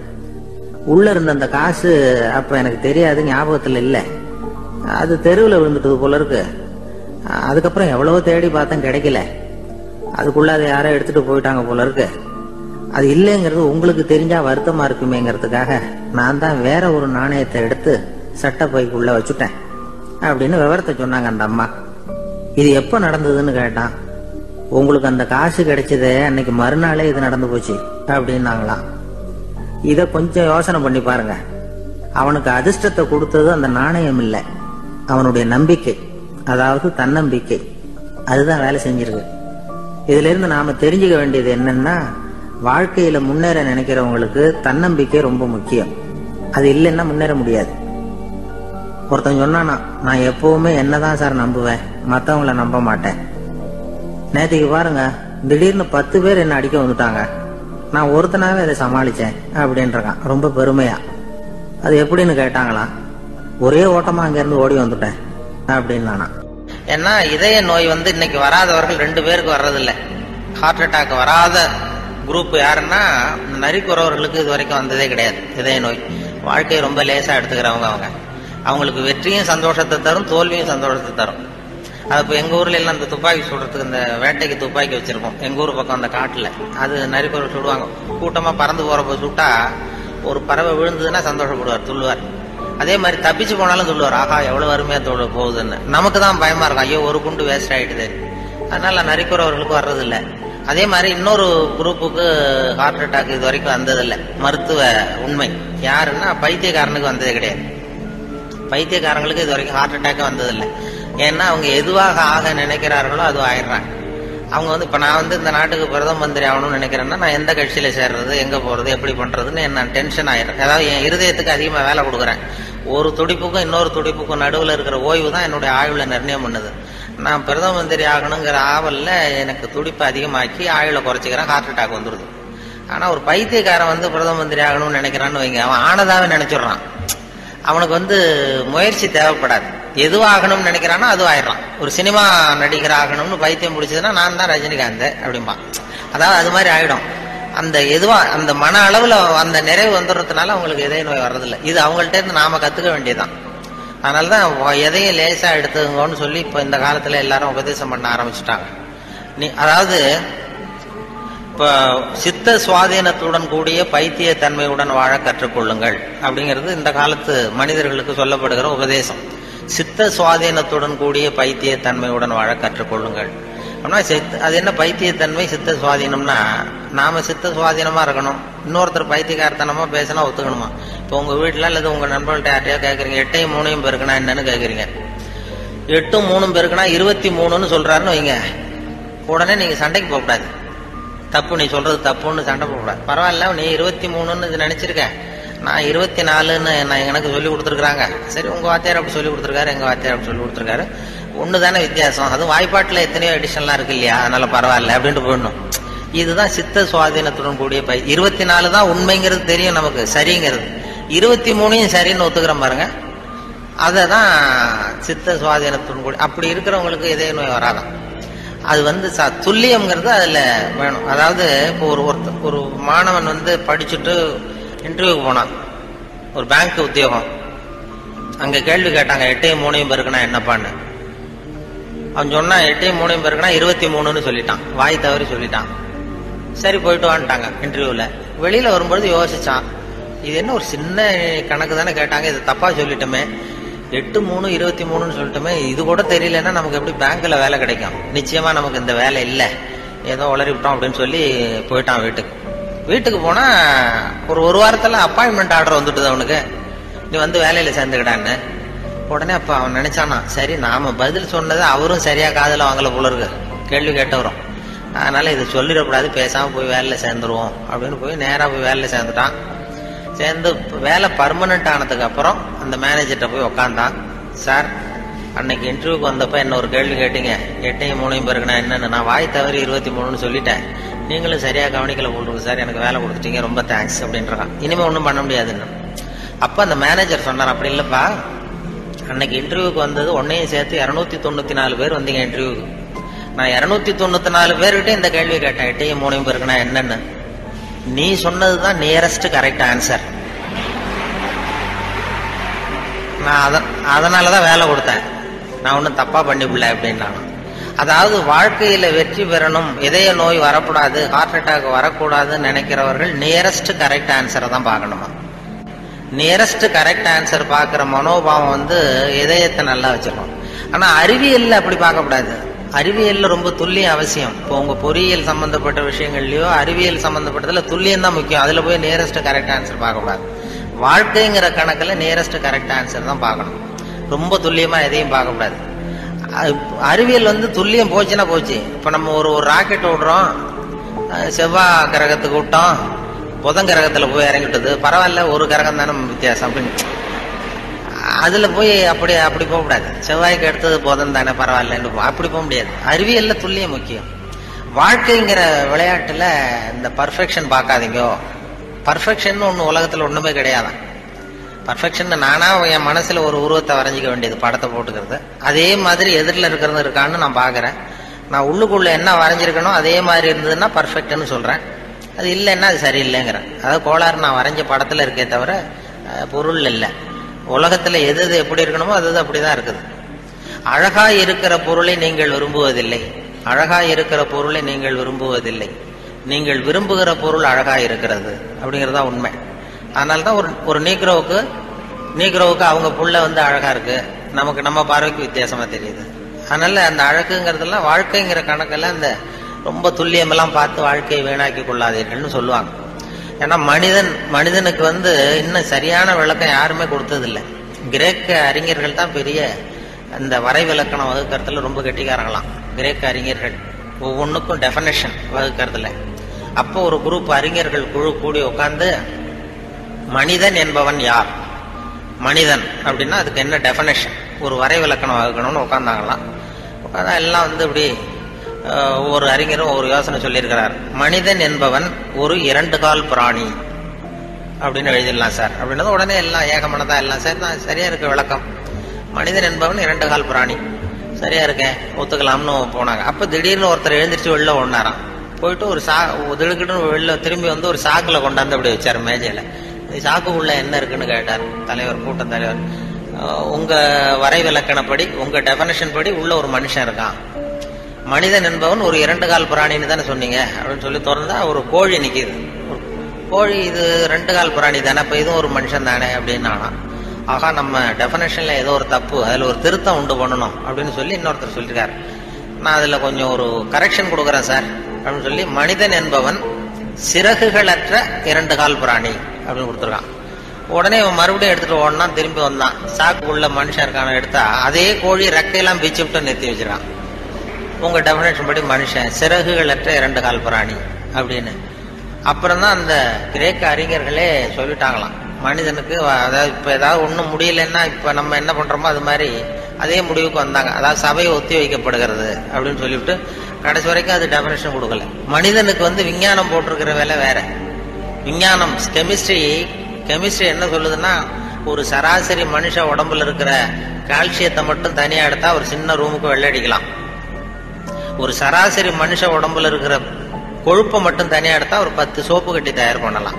உள்ள இருந்த அந்த காசு அப்ப எனக்கு தெரியாது, ஞாபகத்துல இல்லை. அது தெருவில் விழுந்துட்டது போல இருக்கு. அதுக்கப்புறம் எவ்வளவோ தேடி பார்த்தேன், கிடைக்கல. அதுக்குள்ள அதை யாரோ எடுத்துட்டு போயிட்டாங்க போல இருக்கு. அது இல்லைங்கிறது உங்களுக்கு தெரிஞ்சா வருத்தமா இருக்குமேங்கிறதுக்காக நான் தான் வேற ஒரு நாணயத்தை எடுத்து சட்டை பைக்குள்ள வச்சுட்டேன் அப்படின்னு விவரத்தை சொன்னாங்க அந்த அம்மா. இது எப்ப நடந்ததுன்னு கேட்டான். உங்களுக்கு அந்த காசு கிடைச்சதே அன்னைக்கு மறுநாளே இது நடந்து போச்சு அப்படின்னாங்களாம். இத கொஞ்சம் யோசனை பண்ணி பாருங்க. அவனுக்கு அதிர்ஷ்டத்தை கொடுத்தது அந்த நாணயம் இல்லை, அவனுடைய நம்பிக்கை, அதாவது தன்னம்பிக்கை. அதுதான் வேலை செஞ்சிருக்கு. இதுல இருந்து நாம தெரிஞ்சுக்க வேண்டியது என்னன்னா, வாழ்க்கையில முன்னேற நினைக்கிறவங்களுக்கு தன்னம்பிக்கை ரொம்ப முக்கியம். அது இல்லைன்னா முன்னேற முடியாது. ஒருத்தன் சொன்னானா, நான் எப்பவுமே என்னதான் சார் நம்புவேன், மத்தவங்கள நம்ப மாட்டேன். நேற்றுக்கு பாருங்க, திடீர்னு 10 பேர் என்ன அடிக்க வந்துட்டாங்க, நான் ஒருத்தனாவே அதை சமாளிச்சேன் அப்படின்றான் ரொம்ப பெருமையா. அது எப்படின்னு கேட்டாங்களாம். ஒரே ஓட்டமா அங்க இருந்து ஓடி வந்துட்டேன் அப்படின்னு. ஏன்னா இதய நோய் வந்து இன்னைக்கு வராதவர்கள் 2 பேருக்கு வர்றதில்லை. ஹார்ட் அட்டாக் வராத குரூப் யாருன்னா நரிக்குறவர்களுக்கு இது வரைக்கும் வந்ததே கிடையாது இதய நோய். வாழ்க்கையை ரொம்ப லேசா எடுத்துக்கிறவங்க. அவங்களுக்கு வெற்றியும் சந்தோஷத்தை தரும், தோல்வியும் சந்தோஷத்தை தரும். அது இப்போ எங்க ஊர்ல எல்லாம் இந்த துப்பாக்கி சுடுறதுக்கு, இந்த வேட்டைக்கு துப்பாக்கி வச்சிருப்போம் எங்க ஊர் பக்கம் அந்த காட்டுல. அது நரிக்குறவர் சுடுவாங்க. கூட்டமா பறந்து போறப்ப சுட்டா ஒரு பறவை விழுந்ததுன்னா சந்தோஷப்படுவார், துள்ளுவார். அதே மாதிரி தப்பிச்சு போனாலும் சொல்லுவார், ஆகா எவ்வளவு அருமையா போகுதுன்னு. நமக்கு தான் பயமா இருக்கும், ஐயோ ஒரு குண்டு வேஸ்ட் ஆயிடுது. அதனால நரிக்குறவர்களுக்கு வர்றதில்லை. அதே மாதிரி இன்னொரு குரூப்புக்கு ஹார்ட் அட்டாக் இது வரைக்கும் வந்ததில்லை. மருத்துவ உண்மை யாருன்னா பைத்தியக்காரனுக்கு வந்ததே கிடையாது. பைத்தியக்காரங்களுக்கு இது வரைக்கும் ஹார்ட் அட்டாக் வந்ததில்லை. ஏன்னா அவங்க எதுவாக ஆக நினைக்கிறார்களோ அது ஆயிடுறாங்க. அவங்க வந்து இப்ப நான் வந்து இந்த நாட்டுக்கு பிரதம மந்திரி ஆகணும்னு நினைக்கிறேன்னா நான் எந்த கட்சியில சேர்றது, எங்க போறது, எப்படி பண்றதுன்னு நான் டென்ஷன் ஆயிடுறேன். அதாவது என் இருதயத்துக்கு அதிகமா வேலை கொடுக்குறேன். ஒரு துடிப்புக்கும் இன்னொரு துடிப்புக்கும் நடுவில் இருக்கிற ஓய்வு தான் என்னுடைய ஆயுளை நிர்ணயம் பண்ணுது. நான் பிரதம மந்திரி ஆகணுங்கிற ஆவல்ல எனக்கு துடிப்பு அதிகமாக்கி ஆயுளை குறைச்சிக்கிறேன், ஹார்ட் அட்டாக் வந்துடுது. ஆனா ஒரு பைத்தியக்காரன் வந்து பிரதம மந்திரி ஆகணும்னு நினைக்கிறான்னு வைங்க, அவன் ஆனதாவே நினைச்சிடுறான். அவனுக்கு வந்து முயற்சி தேவைப்படாது. எதுவாகணும்னு நினைக்கிறானோ அது ஆயிடுறான். ஒரு சினிமா நடிகர் ஆகணும்னு பைத்தியம் பிடிச்சதுன்னா நான் தான் ரஜினிகாந்த் அப்படிம்பான். அதாவது அது மாதிரி ஆயிடும். அந்த எதுவா அந்த மன அளவுல அந்த நிறைவு வந்துடுறதுனால அவங்களுக்கு இதய நோய் வர்றதில்லை. இது அவங்கள்ட்ட இருந்து நாம கத்துக்க வேண்டியதுதான். அதனாலதான் எதையும் லேசா எடுத்துங்கன்னு சொல்லி இப்ப இந்த காலத்துல எல்லாரும் உபதேசம் பண்ண ஆரம்பிச்சுட்டாங்க. அதாவது இப்ப சித்த சுவாதீனத்துடன் கூடிய பைத்திய தன்மையுடன் வாழ கற்றுக்கொள்ளுங்கள் அப்படிங்கிறது இந்த காலத்து மனிதர்களுக்கு சொல்லப்படுகிற உபதேசம். சித்த சுவாதீனத்துடன் கூடிய பைத்திய தன்மையுடன் வாழ கற்றுக்கொள்ளுங்கள். அது என்ன பைத்தியத்தன்மை சித்த சுவாதீனம்னா, நாம சித்த சுவாதீனமா இருக்கணும். இன்னொருத்தர் பைத்தியக்காரத்தனமா பேசினா ஒத்துக்கணுமா? இப்போ உங்க வீட்டுல அல்லது உங்க நண்பர்கள்ட்ட யார்ட்டையா கேட்கறீங்க, 8ஐயும் 3ஐயும் பெருக்கனா என்னன்னு கேட்கறீங்க. 8ம் 3ம் பெருக்கனா 23ன்னு சொல்றாருன்னு வைங்க, உடனே நீங்க சண்டைக்கு போகக்கூடாது. தப்பு, நீ சொல்றது தப்புன்னு சண்டை போகக்கூடாது. பரவாயில்ல, நீ 23ன்னு நினைச்சிருக்க, நான் 24ன்னு நான் எனக்கு சொல்லி கொடுத்துருக்காங்க. சரி, உங்க வாத்தியார் அப்படி சொல்லி கொடுத்துருக்காரு, எங்க வாத்தியார் அப்படி சொல்லி கொடுத்துருக்காரு, ஒண்ணுதானே வித்தியாசம். அதுவும் வாய்ப்பாட்டுல எத்தனையோ எடிஷன்லாம் இருக்கு இல்லையா, அதனால பரவாயில்ல அப்படின்ட்டு போயிடணும். இதுதான் சித்த சுவாதீனத்துடன் கூடிய 24 தான் உண்மைங்கிறது தெரியும் நமக்கு, சரிங்கிறது. 23ஐயும் சரின்னு ஒத்துக்கிறோம் பாருங்க, அததான் சித்த சுவாதீனத்துடன் கூடிய. அப்படி இருக்கிறவங்களுக்கு இதய நோய் வராதான். அது வந்து துல்லியம்ங்கிறது அதுல வேணும். அதாவது இப்போ ஒரு மாணவன் வந்து படிச்சுட்டு இன்டர்வியூக்கு போனான், ஒரு பேங்க் உத்தியோகம். அங்க கேள்வி கேட்டாங்க, 8ஐயும் 3ஐயும் பெருக்குனா என்னப்பான்னு. அவன் சொன்னா 8ஐயும் 3ஐயும் பெருக்குனா 23ன்னு சொல்லிட்டான், வாய் தவறி சொல்லிட்டான். சரி, போயிட்டு வான்ட்டாங்க. இன்டர்வியூல வெளியில வரும்பொழுது யோசிச்சான், இது என்ன ஒரு சின்ன கணக்கு தானே கேட்டாங்க, இது தப்பா சொல்லிட்டோமே, 8, 3, 23ன்னு சொல்லிட்டோமே, இது கூட தெரியலன்னா நமக்கு எப்படி பேங்க்ல வேலை கிடைக்கும்? நிச்சயமா நமக்கு இந்த வேலை இல்லை, ஏதோ உளறி விட்டோம் அப்படின்னு சொல்லி போயிட்டான் வீட்டுக்கு. வீட்டுக்கு போனா ஒரு வாரத்துல அப்பாயின்மெண்ட் ஆர்டர் வந்துட்டுது அவனுக்கு, நீ வந்து வேலையில சேர்ந்துக்கிட்டான்னு. உடனே அப்ப அவன் நினைச்சானா, சரி நாம பதில் சொன்னதை அவரும் சரியா காதுல வாங்கல போல இருக்கு, கேள்வி கேட்டவரும், அதனால இதை சொல்லிடக்கூடாது, பேசாம போய் வேலையில சேர்ந்துருவோம் அப்படின்னு போய் நேரா போய் வேலையில சேர்ந்துட்டான். சேர்ந்து வேலை பர்மனன்ட் ஆனதுக்கு அப்புறம் அந்த மேனேஜர்கிட்ட போய் உக்காந்தான். சார், அன்னைக்கு இன்டர்வியூக்கு வந்தப்ப என்ன ஒரு கேள்வி கேட்டீங்க, 8ஐயும் 3ஐயும் பெருக்குனா என்னன்னு, நான் வாய் தவறி 23ன்னு சொல்லிட்டேன், நீங்களும் சரியா கவனிக்கல போட்டுருக்கு சார், எனக்கு வேலை கொடுத்துட்டீங்க, ரொம்ப தேங்க்ஸ் அப்படின்றான். இனிமே ஒன்றும் பண்ண முடியாதுன்னு. அப்ப அந்த மேனேஜர் சொன்னார், அப்படி இல்லப்பா, அன்னைக்கு இன்டர்வியூக்கு வந்தது உன்னையும் சேர்த்து 294 பேர் வந்தீங்க இன்டர்வியூக்கு. நான் 294 பேர்கிட்ட இந்த கேள்வி கேட்டேன், 8ஐயும் 3ஐயும் பெருக்குனா என்னன்னு. நீ சொன்னதுதான் நியரஸ்ட் கரெக்ட் ஆன்சர். நான் அதனாலதான் வேலை கொடுத்தேன், நான் ஒன்னும் தப்பா பண்ணிவிடல அப்படின்னா. அதாவது வாழ்க்கையில வெற்றி பெறணும், இதய நோய் வரக்கூடாது, ஹார்ட் அட்டாக் வரக்கூடாதுன்னு நினைக்கிறவர்கள் நியரஸ்ட் கரெக்ட் ஆன்சரை தான் பார்க்கணுமா. நியரஸ்ட் கரெக்ட் ஆன்சர் பார்க்கிற மனோபாவம் வந்து இதயத்தை நல்லா வச்சிருக்கோம். ஆனா அறிவியல்ல அப்படி பார்க்கக்கூடாது. அறிவியல்ல ரொம்ப துல்லியம் அவசியம். இப்போ உங்க பொறியியல் சம்பந்தப்பட்ட விஷயங்கள்லயோ அறிவியல் சம்பந்தப்பட்டதுல துல்லியம் தான் முக்கியம். அதுல போய் நியரஸ்ட் கரெக்ட் ஆன்சர் பார்க்கக்கூடாது. வாழ்க்கைங்கிற கணக்குல நியரஸ்ட் கரெக்ட் ஆன்சர் தான் பார்க்கணும். ரொம்ப துல்லியமா எதையும் பார்க்கக்கூடாது. அறிவியல் வந்து துல்லியம் போச்சுன்னா போச்சு. இப்ப நம்ம ஒரு ராக்கெட் விடுறோம், செவ்வாய் கிரகத்துக்கு விட்டோம், புதன் கிரகத்துல போய் இறங்கிட்டது, பரவாயில்ல ஒரு கிரகம் தானே வித்தியாசம் அப்படின்னு அதுல போய் அப்படி போக கூடாது. செவ்வாய்க்கு எடுத்தது புதன் தானே பரவாயில்ல அப்படி போக முடியாது. அறிவியல்ல துல்லியம் முக்கியம். வாழ்க்கைங்கிற விளையாட்டுல இந்த பர்ஃபெக்ஷன் பார்க்காதீங்க. பர்ஃபெக்ஷன் ஒண்ணு உலகத்துல ஒண்ணுமே கிடையாதான். பர்ஃபெக்ஷன் நானா என் மனசுல ஒரு உருவத்தை வரைஞ்சிக்க வேண்டியது, படத்தை போட்டுக்கிறது. அதே மாதிரி எதிரில் இருக்கிறது இருக்கான்னு நான் பாக்குறேன். நான் உள்ளுக்குள்ள என்ன வரைஞ்சிருக்கணும் அதே மாதிரி இருந்ததுன்னா பர்ஃபெக்ட்னு சொல்றேன். அது இல்லைன்னா அது சரியில்லைங்கிறேன். அதாவது கோளாறு நான் வரைஞ்ச படத்துல இருக்கே தவிர பொருள் இல்லை. உலகத்துல எது எது எப்படி இருக்கணுமோ அது அப்படிதான் இருக்குது. அழகா இருக்கிற பொருளை நீங்கள் விரும்புவதில்லை, அழகா இருக்கிற பொருளை நீங்கள் விரும்புவதில்லை, நீங்கள் விரும்புகிற பொருள் அழகா இருக்கிறது அப்படிங்கறதா உண்மை. அதனால்தான் ஒரு நீக்ரோவுக்கு அவங்க புள்ள வந்து அழகா இருக்கு, நமக்கு நம்ம பார்வைக்கு வித்தியாசமா தெரியுது. அதனால அந்த அழகுங்கிறதெல்லாம் வாழ்க்கைங்கிற கணக்கெல்லாம் இந்த ரொம்ப துல்லியமெல்லாம் பார்த்து வாழ்க்கையை வீணாக்கி கொள்ளாதீர்கள்னு சொல்லுவாங்க. ஏன்னா மனிதனுக்கு வந்து இன்னும் சரியான விளக்கம் யாருமே கொடுத்ததில்லை. கிரேக்க அறிஞர்கள் தான் பெரிய அந்த வரைவிலக்கணம் வகுக்கிறதுல ரொம்ப கெட்டிக்காரங்களாம். கிரேக்க அறிஞர்கள் ஒவ்வொன்றுக்கும் டெஃபனேஷன் வகுக்கிறதுல. அப்போ ஒரு குரூப் அறிஞர்கள் குழு கூடி உட்கார்ந்து மனிதன் என்பவன் யார், மனிதன் அப்படின்னா அதுக்கு என்ன டெஃபனேஷன், ஒரு வரைவிலக்கணம் வகுக்கணும்னு உட்கார்ந்தாங்களாம். உட்காந்தா எல்லாம் வந்து இப்படி ஒவ்வொரு அறிஞரும் ஒரு யோசனை சொல்லியிருக்கிறார். மனிதன் என்பவன் ஒரு 2 கால் பிராணி அப்படின்னு எழுதிடலாம் சார் அப்படின்னது உடனே எல்லாம் ஏகமனதா எல்லாம் சார் தான் சரியா இருக்கு விளக்கம். மனிதன் என்பவன் 2 கால் பிராணி, சரியா இருக்கேன் ஒத்துக்கலாம்னு போனாங்க. அப்ப திடீர்னு ஒருத்தர் எழுந்திரிச்சு வெளில ஓடினாராம். போயிட்டு ஒரு திடுக்கிட்டு வெளில திரும்பி வந்து ஒரு சாக்குல கொண்டாந்து அப்படி வச்சாரு மேஜையில. சாக்குக்குள்ள என்ன இருக்குன்னு கேட்டார் தலைவர், கூட்டம் தலைவர். உங்க வரைவிலக்கணப்படி உங்க டெஃபனேஷன் படி உள்ள ஒரு மனுஷன் இருக்கான், மனிதன் என்பவன் ஒரு 2 கால் பிராணின்னு தானே சொன்னீங்க அப்படின்னு சொல்லி திறந்தா ஒரு கோழி நிக்குது. கோழி இது 2 கால் பிராணி தானே, அப்ப இதுவும் ஒரு மனுஷன் தானே அப்படின்னு. ஆகா நம்ம டெஃபனேஷன்ல ஏதோ ஒரு தப்பு, அதுல ஒரு திருத்தம் உண்டு பண்ணணும் அப்படின்னு சொல்லி இன்னொருத்தர் சொல்லியிருக்காரு. நான் அதுல கொஞ்சம் ஒரு கரெக்ஷன் கொடுக்குறேன் சார் அப்படின்னு சொல்லி மனிதன் என்பவன் சிறகுகளற்ற 2 கால் பிராணி அப்படின்னு கொடுத்துருக்கான். உடனே இவன் மறுபடியும் எடுத்துட்டு ஓடனா, திரும்பி வந்தான். சாக்குள்ள மனுஷன் இருக்கான எடுத்தா அதே கோழி ரெக்கையெல்லாம் பீச்சு விட்டு நிறுத்தி வச்சிருக்கான். உங்க டெஃபனேஷன் படி மனுஷன் சிறகுகளற்ற 2 கால் பிராணி அப்படின்னு. அப்புறம் தான் அந்த கிரேக்க அறிஞர்களே சொல்லிட்டாங்களாம், மனிதனுக்கு அதாவது இப்ப ஏதாவது ஒண்ணும் முடியலன்னா இப்ப நம்ம என்ன பண்றோமோ அது மாதிரி அதே முடிவுக்கு வந்தாங்க. அதாவது சபையை ஒத்தி வைக்கப்படுகிறது அப்படின்னு சொல்லிவிட்டு கடைசி வரைக்கும் அது டெஃபனேஷன் கொடுக்கல. மனிதனுக்கு வந்து விஞ்ஞானம் போட்டிருக்கிற வேலை வேற. விஞ்ஞானம் கெமிஸ்ட்ரி என்ன சொல்லுதுன்னா, ஒரு சராசரி மனுஷ உடம்புல இருக்கிற கால்சியத்தை மட்டும் தனியா எடுத்தா ஒரு சின்ன ரூமுக்கு வெள்ளை அடிக்கலாம். ஒரு சராசரி மனுஷ உடம்புல இருக்கிற கொழுப்பை மட்டும் தனியா எடுத்தா ஒரு 10 சோப்பு கட்டி தயார் பண்ணலாம்.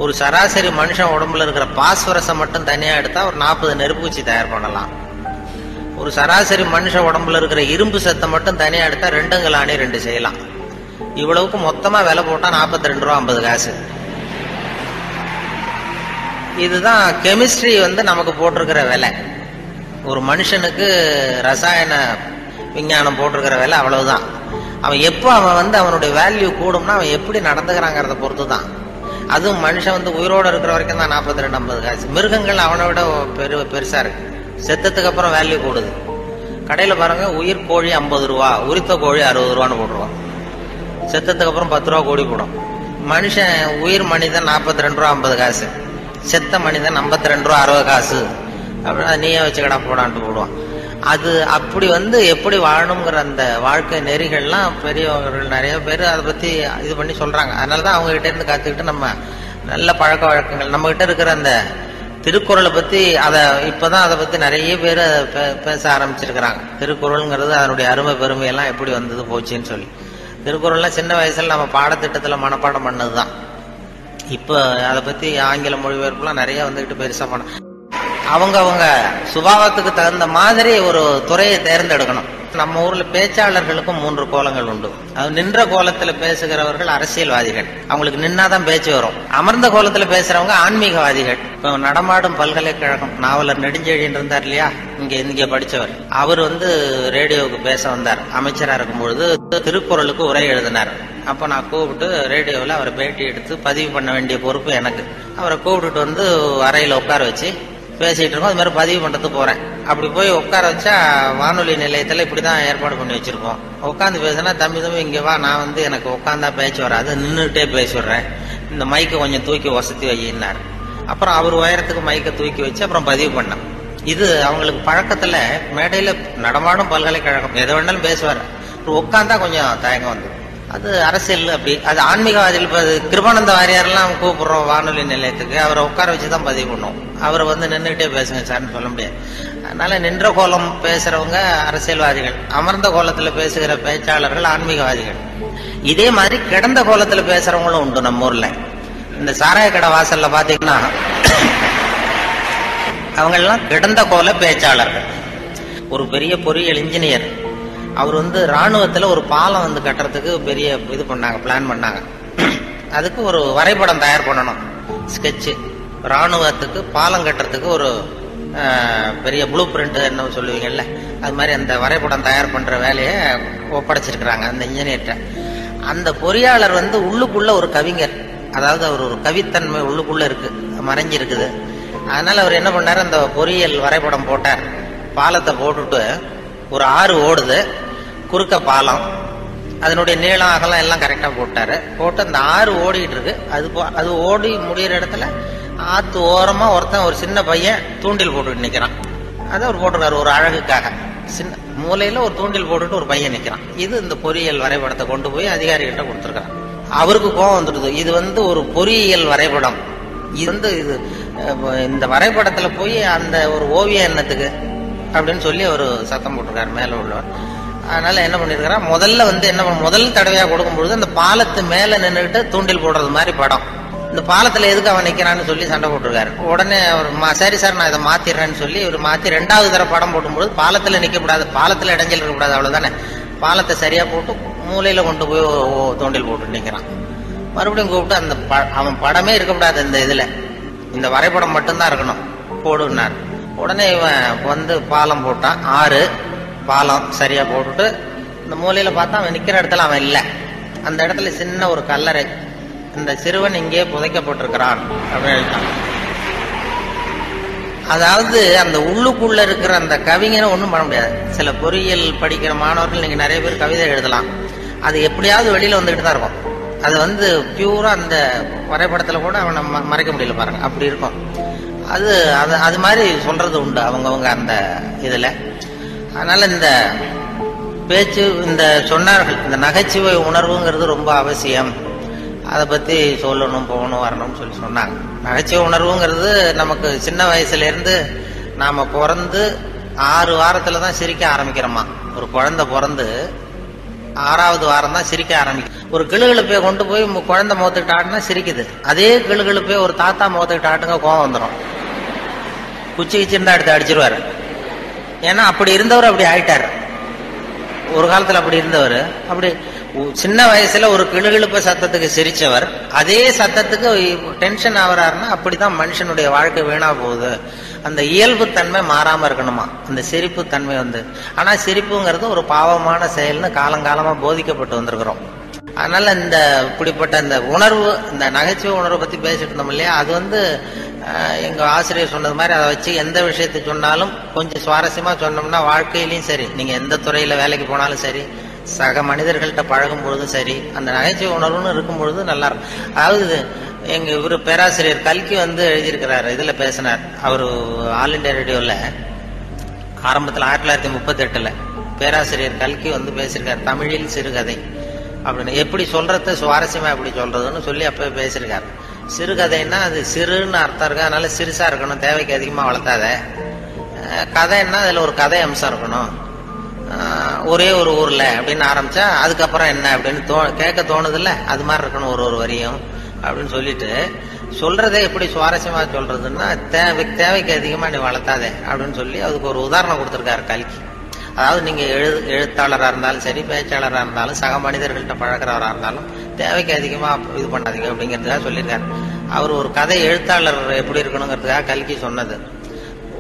ஒரு சராசரி மனுஷன் உடம்புல இருக்கிற பாஸ்பரஸை மட்டும் தனியா எடுத்தா ஒரு 40 நெருப்பு வச்சு தயார் பண்ணலாம். ஒரு சராசரி மனுஷ உடம்புல இருக்கிற இரும்பு சத்தை மட்டும் தனியா எடுத்தா 2 கலாணி 2 செய்யலாம். இவ்வளவுக்கு மொத்தமா விலை போட்டா 42 ரூபா 50 காசு. இதுதான் கெமிஸ்ட்ரி வந்து நமக்கு போட்டிருக்கிற விலை. ஒரு மனுஷனுக்கு ரசாயன விஞ்ஞானம் போட்டிருக்கிற விலை அவ்வளவுதான். அவன் எப்போ அவன் வந்து அவனுடைய வேல்யூ கூடும்னா அவன் எப்படி நடந்துக்கிறாங்கிறத பொறுத்து தான். அதுவும் மனுஷன் வந்து உயிரோடு இருக்கிற வரைக்கும் தான் 42 50 காசு. மிருகங்கள் அவனை விட பெருசா இருக்கு. செத்ததுக்கு அப்புறம் வேல்யூ கூடுது. கடையில பாருங்க, உயிர் கோழி 50 ரூபா, உரித்த கோழி 60 ரூபான்னு போட்டுருவான். செத்ததுக்கு அப்புறம் 10 ரூபா கோடி போடும். மனுஷன் உயிர் மனிதன் 42 ரூபா 50 காசு, செத்த மனிதன் 52 ரூபா 60 காசு அப்படின்னா நீயே வச்சுக்கடா போடான்ட்டு போடுவான். அது அப்படி வந்து எப்படி வாழணுங்கிற அந்த வாழ்க்கை நெறிகள்லாம் பெரியவர்கள் நிறைய பேர் அதை பத்தி இது பண்ணி சொல்றாங்க. அதனாலதான் அவங்க கிட்ட இருந்து கத்துக்கிட்டு நம்ம நல்ல பழக்க வழக்கங்கள் நம்ம கிட்ட இருக்கிற அந்த திருக்குறளை பத்தி இப்பதான் அதை பத்தி நிறைய பேர் பேச ஆரம்பிச்சிருக்கிறாங்க. திருக்குறள்ங்கிறது அதனுடைய அருமை பெருமையெல்லாம் எப்படி வந்தது போச்சுன்னு சொல்லி. திருக்குறள்லாம் சின்ன வயசுல நம்ம பாடத்திட்டத்துல மனப்பாடம் பண்ணதுதான். இப்ப அதை பத்தி ஆங்கில மொழிபெயர்ப்புலாம் நிறைய வந்துகிட்டு பெருசா பண்ண அவங்க சுபாவத்துக்கு தகுந்த மாதிரி ஒரு துறையை தேர்ந்தெடுக்கணும். நம்ம ஊர்ல பேச்சாளர்களுக்கும் 3 கோலங்கள் உண்டு. அது நின்ற கோலத்துல பேசுகிறவர்கள் அரசியல்வாதிகள், அவங்களுக்கு நின்னாதான் பேச்சு வரும். அமர்ந்த கோலத்துல பேசுறவங்க ஆன்மீகவாதிகள். இப்ப நடமாடும் பல்கலைக்கழகம் நாவலர் நெடுஞ்செழியன் இருந்தார் இல்லையா, இங்க படிச்சவர். அவர் வந்து ரேடியோவுக்கு பேச வந்தார். அமைச்சரா இருக்கும் பொழுது திருக்குறளுக்கு உரை எழுதினார். அப்ப நான் கூப்பிட்டு ரேடியோவில் அவரை பேட்டி எடுத்து பதிவு பண்ண வேண்டிய பொறுப்பு எனக்கு. அவரை கூப்பிட்டுட்டு வந்து அறையில உட்கார வச்சு பேசிட்டு இருக்கோம். அது மாதிரி பதிவு பண்றது போறேன். அப்படி போய் உட்கார வச்சா வானொலி நிலையத்துல இப்படிதான் ஏற்பாடு பண்ணி வச்சிருக்கோம். உட்காந்து பேசினா, தம்பி இங்க வா, நான் வந்து எனக்கு உட்காந்தா பேச்சு வராது, நின்றுட்டே பேசிடுறேன், இந்த மைக்கை கொஞ்சம் தூக்கி வசதி வையினார். அப்புறம் அவர் உயரத்துக்கு மைக்கை தூக்கி வச்சு அப்புறம் பதிவு பண்ணேன். இது அவங்களுக்கு பழக்கத்துல மேடையில நடமாடும் பல்கலைக்கழகம் எதை வேணாலும் பேசுவார். உட்காந்தா கொஞ்சம் தயக்கம் வந்து அது அரசியல் அப்படி. அது ஆன்மீகவாதிகள். இப்ப கிருபானந்த வாரியாரெல்லாம் கூப்பிடுறோம் வானொலி நிலையத்துக்கு, அவரை உட்கார வச்சுதான் பதிவு பண்ணுவோம். அவரை வந்து நின்றுகிட்டே பேசுங்க சார்னு சொல்ல முடியாது. அதனால நின்ற கோலம் பேசுறவங்க அரசியல்வாதிகள், அமர்ந்த கோலத்துல பேசுகிற பேச்சாளர்கள் ஆன்மீகவாதிகள். இதே மாதிரி கிடந்த கோலத்துல பேசுறவங்களும் உண்டு நம்ம ஊர்ல. இந்த சாராய கடை வாசல்ல பாத்தீங்கன்னா அவங்க எல்லாம் கிடந்த கோல பேச்சாளர்கள். ஒரு பெரிய பொறியியல் இன்ஜினியர், அவர் வந்து ராணுவத்துல ஒரு பாலம் வந்து கட்டுறதுக்கு பெரிய இது பண்ணாங்க, பிளான் பண்ணாங்க. அதுக்கு ஒரு வரைபடம் தயார் பண்ணணும், ஸ்கெட்சு. ராணுவத்துக்கு பாலம் கட்டுறதுக்கு ஒரு பெரிய ப்ளூ பிரிண்ட் என்ன சொல்லுவீங்கல்ல, அது மாதிரி அந்த வரைபடம் தயார் பண்ற வேலையை ஒப்படைச்சிருக்கிறாங்க அந்த இன்ஜினியர்கிட்ட. அந்த பொறியாளர் வந்து உள்ளுக்குள்ள ஒரு கவிஞர், அதாவது அவர் ஒரு கவித்தன்மை உள்ளுக்குள்ள இருக்கு, மறைஞ்சிருக்குது. அதனால அவர் என்ன பண்ணாரு, அந்த பொறியியல் வரைபடம் போட்டார். பாலத்தை போட்டுட்டு ஒரு ஆறு ஓடுது, குறுக்க பாலம், அதனுடைய நீளம் அகலம் எல்லாம் கரெக்டா போட்டாரு. போட்டு அந்த ஆறு ஓடிட்டு இருக்கு. அது ஓடி முடிகிற இடத்துல ஆத்து ஓரமா ஒருத்தன், ஒரு சின்ன பையன் தூண்டில் போட்டுட்டு நிக்கிறான். அதை அவர் போட்டிருக்காரு ஒரு அழகுக்காக. சின்ன மூலையில ஒரு தூண்டில் போட்டுட்டு ஒரு பையன் நிக்கிறான். இது இந்த பொறியியல் வரைபடத்தை கொண்டு போய் அதிகாரிகிட்ட கொடுத்துருக்கான். அவருக்கு கோபம் வந்துடுது. இது ஒரு பொறியியல் வரைபடம், இது இந்த வரைபடத்துல போய் அந்த ஒரு ஓவிய எண்ணத்துக்கு அப்படின்னு சொல்லி ஒரு சத்தம் போட்டிருக்காரு மேல உள்ளவர். அதனால என்ன பண்ணிருக்காரு, முதல் தடவையா கொடுக்கும்பொழுது அந்த பாலத்து மேல நின்றுட்டு தூண்டில் போடுறது மாதிரி படம். இந்த பாலத்துல எதுக்கு அவன் நிக்கிறான்னு சொல்லி சண்டை போட்டிருக்காரு. உடனே அவர் சரி சார் நான் இதை மாத்திடுறேன்னு சொல்லி இவர் மாத்தி 2வது தடவை படம் போடும்போது பாலத்துல நிக்கக்கூடாது, பாலத்துல இடைஞ்சல் இருக்கக்கூடாது, அவ்வளவுதானே. பாலத்தை சரியா போட்டு மூலையில கொண்டு போய் தூண்டில் போட்டு நிக்கிறான். மறுபடியும் கூப்பிட்டு அவன் படமே இருக்கக்கூடாது, இந்த வரைபடம் மட்டும்தான் இருக்கணும் போடுனார். உடனே இவன் பாலம் போட்டான். 6 பாலம் சரியா போட்டுட்டு இந்த மூலையில பார்த்தா அவன் நிக்கிற இடத்துல அவன் இல்லை. அந்த இடத்துல சின்ன ஒரு கல்லறை, இந்த சிறுவன் இங்கே புதைக்கப்பட்டிருக்கிறான் அப்படின்னு எழுதிட்டான். அதாவது அந்த உள்ளுக்குள்ள இருக்கிற அந்த கவிஞனை ஒன்றும் பண்ண முடியாது. சில பொறியியல் படிக்கிற மாணவர்கள் நீங்க நிறைய பேர் கவிதை எழுதலாம், அது எப்படியாவது வெளியில வந்துகிட்டு தான் இருக்கும். அது பியூரா அந்த வரைபடத்துல கூட அவனை மறைக்க முடியல பாருங்க, அப்படி இருக்கும். அது மாதிரி சொல்றது உண்டு அவங்கவுங்க அந்த இதுல. அதனால இந்த பேச்சு, இந்த சொன்னார்கள், இந்த நகைச்சுவை உணர்வுங்கிறது ரொம்ப அவசியம். அதை பத்தி சொல்லணும், போகணும், வரணும்னு சொல்லி சொன்னாங்க. நகைச்சுவை உணர்வுங்கிறது நமக்கு சின்ன வயசுல இருந்து நாம பிறந்து 6 வாரத்துல தான் சிரிக்க ஆரம்பிக்கிறோமா. ஒரு குழந்தை பிறந்து 6வது வாரம் தான் சிரிக்க ஆரம்பிக்கும். ஒரு கிளுகிழுப்பை கொண்டு போய் குழந்தை முகத்துக்கிட்ட ஆட்டுனா சிரிக்குது. அதே கிளுகிழுப்பை ஒரு தாத்தா முகத்துக்கிட்ட ஆட்டுங்க கோவம் வந்துடும். குச்சி கிச்சிருந்தா எடுத்து அடிச்சிருவாரு. ஏன்னா அப்படி இருந்தவர் அப்படி ஆயிட்டாரு. ஒரு காலத்துல அப்படி இருந்தவர், அப்படி சின்ன வயசுல ஒரு கிளுகிழுப்ப சத்தத்துக்கு சிரிச்சவர் அதே சத்தத்துக்கு டென்ஷன் ஆகிறாருன்னா அப்படிதான் மனுஷனுடைய வாழ்க்கை வீணா போகுது. அந்த இயல்பு தன்மை மாறாம இருக்கணுமா, அந்த சிரிப்பு தன்மை ஆனா சிரிப்புங்கிறது ஒரு பாவமான செயல்னு காலங்காலமா போதிக்கப்பட்டு வந்திருக்கிறோம். அதனால இப்படிப்பட்ட இந்த உணர்வு, இந்த நகைச்சுவை உணர்வை பத்தி பேசிட்டு இருந்தோம் இல்லையா, அது எங்க ஆசிரியர் சொன்னது மாதிரி அதை வச்சு எந்த விஷயத்தை சொன்னாலும் கொஞ்சம் சுவாரஸ்யமா சொன்னோம்னா வாழ்க்கையிலையும் சரி, நீங்க எந்த துறையில வேலைக்கு போனாலும் சரி, சக மனிதர்கள்ட்ட பழகும் பொழுதும் சரி, அந்த நகைச்சுவை உணர்வுன்னு இருக்கும் பொழுது நல்லா இருக்கும். அதாவது இவரு பேராசிரியர் கல்கி எழுதியிருக்கிறாரு, இதுல பேசினார். அவரு ஆல் இண்டியா ரேடியோல ஆரம்பத்தில் 1938 பேராசிரியர் கல்கி பேசியிருக்காரு, தமிழில் சிறுகதை அப்படின்னு. எப்படி சொல்றது சுவாரஸ்யமா எப்படி சொல்றதுன்னு சொல்லி அப்பவே பேசியிருக்காரு. சிறுகதைன்னா அது சிறுன்னு அர்த்தம் இருக்கு, அதனால சிறுசா இருக்கணும், தேவைக்கு அதிகமா வளர்த்தாத. கதைன்னா அதுல ஒரு கதை அம்சம் இருக்கணும். ஒரே ஒரு ஊர்ல அப்படின்னு ஆரம்பிச்சா அதுக்கப்புறம் என்ன அப்படின்னு கேட்க தோணுது இல்ல, அது மாதிரி இருக்கணும் ஒரு வரியும் அப்படின்னு சொல்லிட்டு, சொல்றதே எப்படி சுவாரஸ்யமா சொல்றதுன்னா தேவைக்கு அதிகமா நீ வளர்த்தாதே அப்படின்னு சொல்லி அதுக்கு ஒரு உதாரணம் கொடுத்திருக்காரு கல்கி. அதாவது நீங்க எழுத்தாளராக இருந்தாலும் சரி, பேச்சாளராக இருந்தாலும், சக மனிதர்கள்ட்ட பழகிறவராக இருந்தாலும் தேவைக்கு அதிகமா இது பண்ணாதீங்க அப்படிங்கிறதுக்காக சொல்லியிருக்காரு. அவர் ஒரு கதை எழுத்தாளர் எப்படி இருக்கணுங்கிறதுக்காக கல்கி சொன்னது.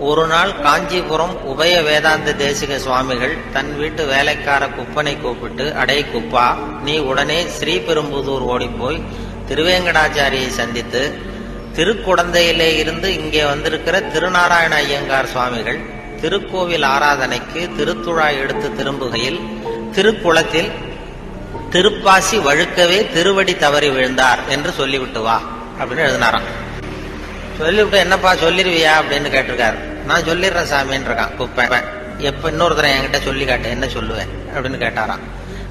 ஒரு நாள் காஞ்சிபுரம் உபய வேதாந்த தேசிக சுவாமிகள் தன் வீட்டு வேலைக்கார குப்பனை கூப்பிட்டு, அடை குப்பா, நீ உடனே ஸ்ரீபெரும்புதூர் ஓடிப்போய் திருவேங்கடாச்சாரியை சந்தித்து, திருக்குடந்தையிலே இருந்து இங்கே வந்திருக்கிற திருநாராயண ஐயங்கார் சுவாமிகள் திருக்கோவில் ஆராதனைக்கு திருத்துழாய் எடுத்து திரும்புகையில் திருக்குளத்தில் திருப்பாசி வழுக்கவே திருவடி தவறி விழுந்தார் என்று சொல்லிவிட்டு வா அப்படின்னு எழுதினாராம். சொல்லிவிட்டு என்னப்பா சொல்லிருவியா அப்படின்னு கேட்டிருக்காரு. நான் சொல்லிடுறேன் சாமின்னு இருக்கான் குப்பை. எப்ப இன்னொருத்தரை என்கிட்ட சொல்லி காட்டு, என்ன சொல்லுவேன் அப்படின்னு கேட்டாராம்.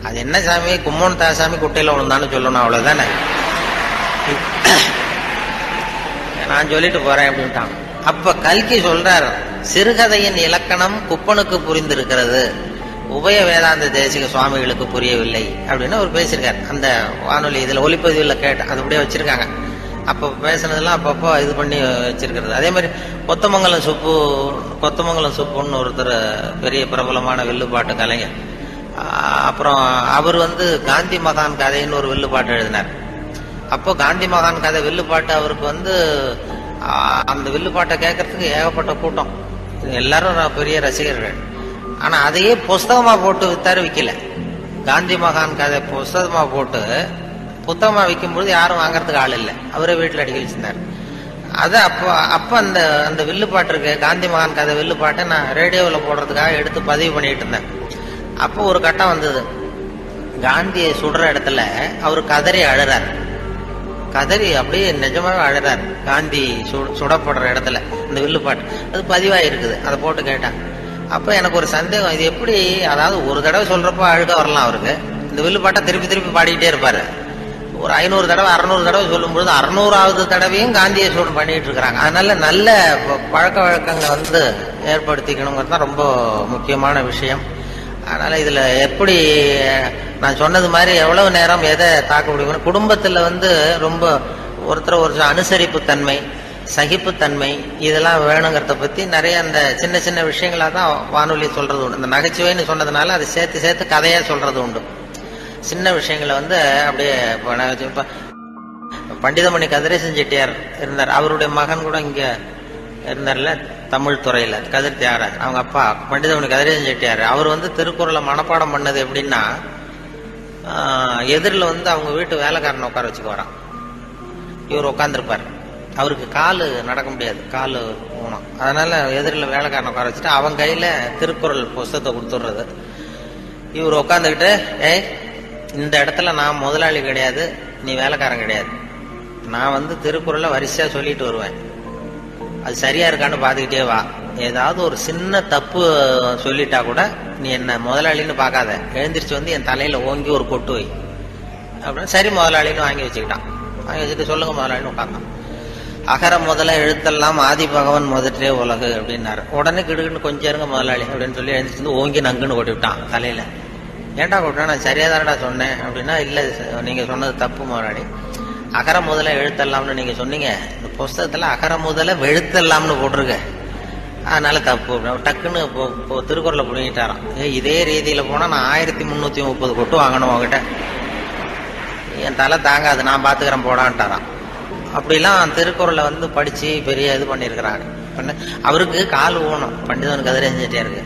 அது என்ன சாமி, கும்மோன் தாசாமி குட்டையில விழுந்தான்னு சொல்லணும், அவ்வளவுதானே. நான் சொல்லிட்டு போறேன் அப்படின்ட்டான். அப்ப கல்கி சொல்றார், சிறுகதையின் இலக்கணம் குப்பனுக்கு புரிந்திருக்கிறது, உபய வேதாந்த தேசிக சுவாமிகளுக்கு புரியவில்லை அப்படின்னு அவர் பேசியிருக்காரு. அந்த வானொலி இதுல ஒலிப்பதிவுல அது அப்படியே வச்சிருக்காங்க. அப்ப பேசுனதெல்லாம் அப்பப்போ இது பண்ணி வச்சிருக்கிறது. அதே மாதிரி கொத்தமங்கலம் சுப்புன்னு ஒருத்தர் பெரிய பிரபலமான வில்லுப்பாட்டு கலைஞர். அப்புறம் அவர் காந்தி மகான் கதைன்னு ஒரு வில்லுப்பாட்டு எழுதினார். அப்போ காந்தி மகான் கதை வில்லுப்பாட்டு அவருக்கு அந்த வில்லுப்பாட்டை கேட்கறதுக்கு ஏகப்பட்ட கூட்டம், எல்லாரும் பெரிய ரசிகர்கள். ஆனா அதையே புஸ்தகமா போட்டு வித்தாரு, விக்கல. காந்தி மகான் கதை புஸ்தகமா போட்டு புத்தகமா விற்கும் பொழுது யாரும் வாங்கறதுக்கு ஆள் இல்லை, அவரே வீட்டுல அடிக்க வச்சிருந்தார். அப்ப அந்த அந்த வில்லுப்பாட்டு இருக்கு, காந்தி மகான் கதை வில்லுப்பாட்டை நான் ரேடியோவில் போடுறதுக்காக எடுத்து பதிவு பண்ணிட்டு இருந்தேன். அப்போ ஒரு கட்டம் வந்தது, காந்தியை சுடுற இடத்துல அவர் கதறி அழுறார். கதறி அப்படியே நிஜமாவே அழுறார் காந்தி சுடப்படுற இடத்துல. இந்த வில்லுப்பாட்டு அது பதிவாயிருக்குது, அதை போட்டு கேட்டான். அப்ப எனக்கு ஒரு சந்தேகம், இது எப்படி, அதாவது ஒரு தடவை சொல்றப்ப அழுக வரலாம் அவருக்கு, இந்த வில்லுப்பாட்டை திருப்பி திருப்பி பாடிக்கிட்டே இருப்பாரு. ஒரு 500 தடவை 600 தடவை சொல்லும்பொழுது 600வது தடவையும் காந்தியை சூடு பண்ணிட்டு இருக்கிறாங்க. அதனால நல்ல பழக்க வழக்கங்களை வந்து ஏற்படுத்திக்கணுங்கிறது தான் ரொம்ப முக்கியமான விஷயம். அதனால இதுல எப்படி நான் சொன்னது மாதிரி எவ்வளவு நேரம் எதை தாக்க முடியும், குடும்பத்துல வந்து ரொம்ப ஒருத்தர் ஒரு அனுசரிப்பு தன்மை, சகிப்புத்தன்மை இதெல்லாம் வேணுங்கிறத பத்தி நிறைய அந்த சின்ன சின்ன விஷயங்களா தான் வானொலி சொல்றது உண்டு. இந்த நகைச்சுவைன்னு சொன்னதுனால அதை சேர்த்து சேர்த்து கதையா சொல்றது உண்டு. சின்ன விஷயங்களை வந்து அப்படியே பண்டிதமணி கதிரேசன் செட்டியார் இருந்தார், அவருடைய மகன் கூட இங்க இருந்தார்ல தமிழ் துறையில, கதிர் தியாகராஜ், அவங்க அப்பா பண்டிதமணி கதிரேசன் செட்டியார். அவர் வந்து திருக்குறளை மனப்பாடம் பண்ணது எப்படின்னா, எதிரில் வந்து அவங்க வீட்டு வேலைக்காரனை உட்கார வச்சுக்க வரான். இவர் உட்காந்துருப்பார், அவருக்கு காலு நடக்க முடியாது, காலு ஊனம். அதனால எதிரில் வேலைக்காரனை உட்கார வச்சுட்டு அவன் கையில திருக்குறள் புஸ்தகத்தை கொடுத்துடுறது. இவர் உட்காந்துக்கிட்டு, இந்த இடத்துல நான் முதலாளி கிடையாது, நீ வேலைக்காரன் கிடையாது, நான் வந்து திருக்குறளை வரிசையா சொல்லிட்டு வருவேன், அது சரியா இருக்கான்னு பாத்துக்கிட்டே வா, ஏதாவது ஒரு சின்ன தப்பு சொல்லிட்டா கூட நீ என்ன முதலாளின்னு பார்க்காத, எழுந்திரிச்சு வந்து என் தலையில ஓங்கி ஒரு கொட்டு வை அப்படின்னு. சரி முதலாளின்னு வாங்கி வச்சுக்கிட்டான். வாங்கி வச்சுட்டு சொல்லுங்க முதலாளின்னு உட்காந்தான். அகர முதல எழுத்தெல்லாம் ஆதி பகவன் முதற்றே உலகு அப்படின்னாரு. உடனே கிடுக்குன்னு கொஞ்சம் இருங்க முதலாளி அப்படின்னு சொல்லி எழுந்திரிச்சு வந்து ஓங்கி நங்குன்னு கொட்டி விட்டான் தலையில. ஏன்டா கொட்டினா, நான் சரியா தானடா சொன்னேன் அப்படின்னா, இல்ல நீங்க சொன்னது தப்பு முதலாளி, அகர முதல எழுத்தெல்லாம்னு நீங்க சொன்னீங்க, இந்த புஸ்தகத்துல அகர முதல வெழுத்தெல்லாம்னு போட்டிருக்க, அதனால தப்பு. டக்குன்னு திருக்குறளை புடிங்கிட்டாராம். இதே ரீதியில போனா நான் 1330 கொட்டு வாங்கணும் உங்ககிட்ட, என் தலை தாங்காது, நான் பாத்துக்கிறேன் போடான்ட்டாராம். அப்படிலாம் திருக்குறளை வந்து படிச்சு பெரிய இது பண்ணிருக்கிறாங்க. அவருக்கு கால் ஊனம், பண்டிதன் கதிரேசன் செட்டியாருக்கு.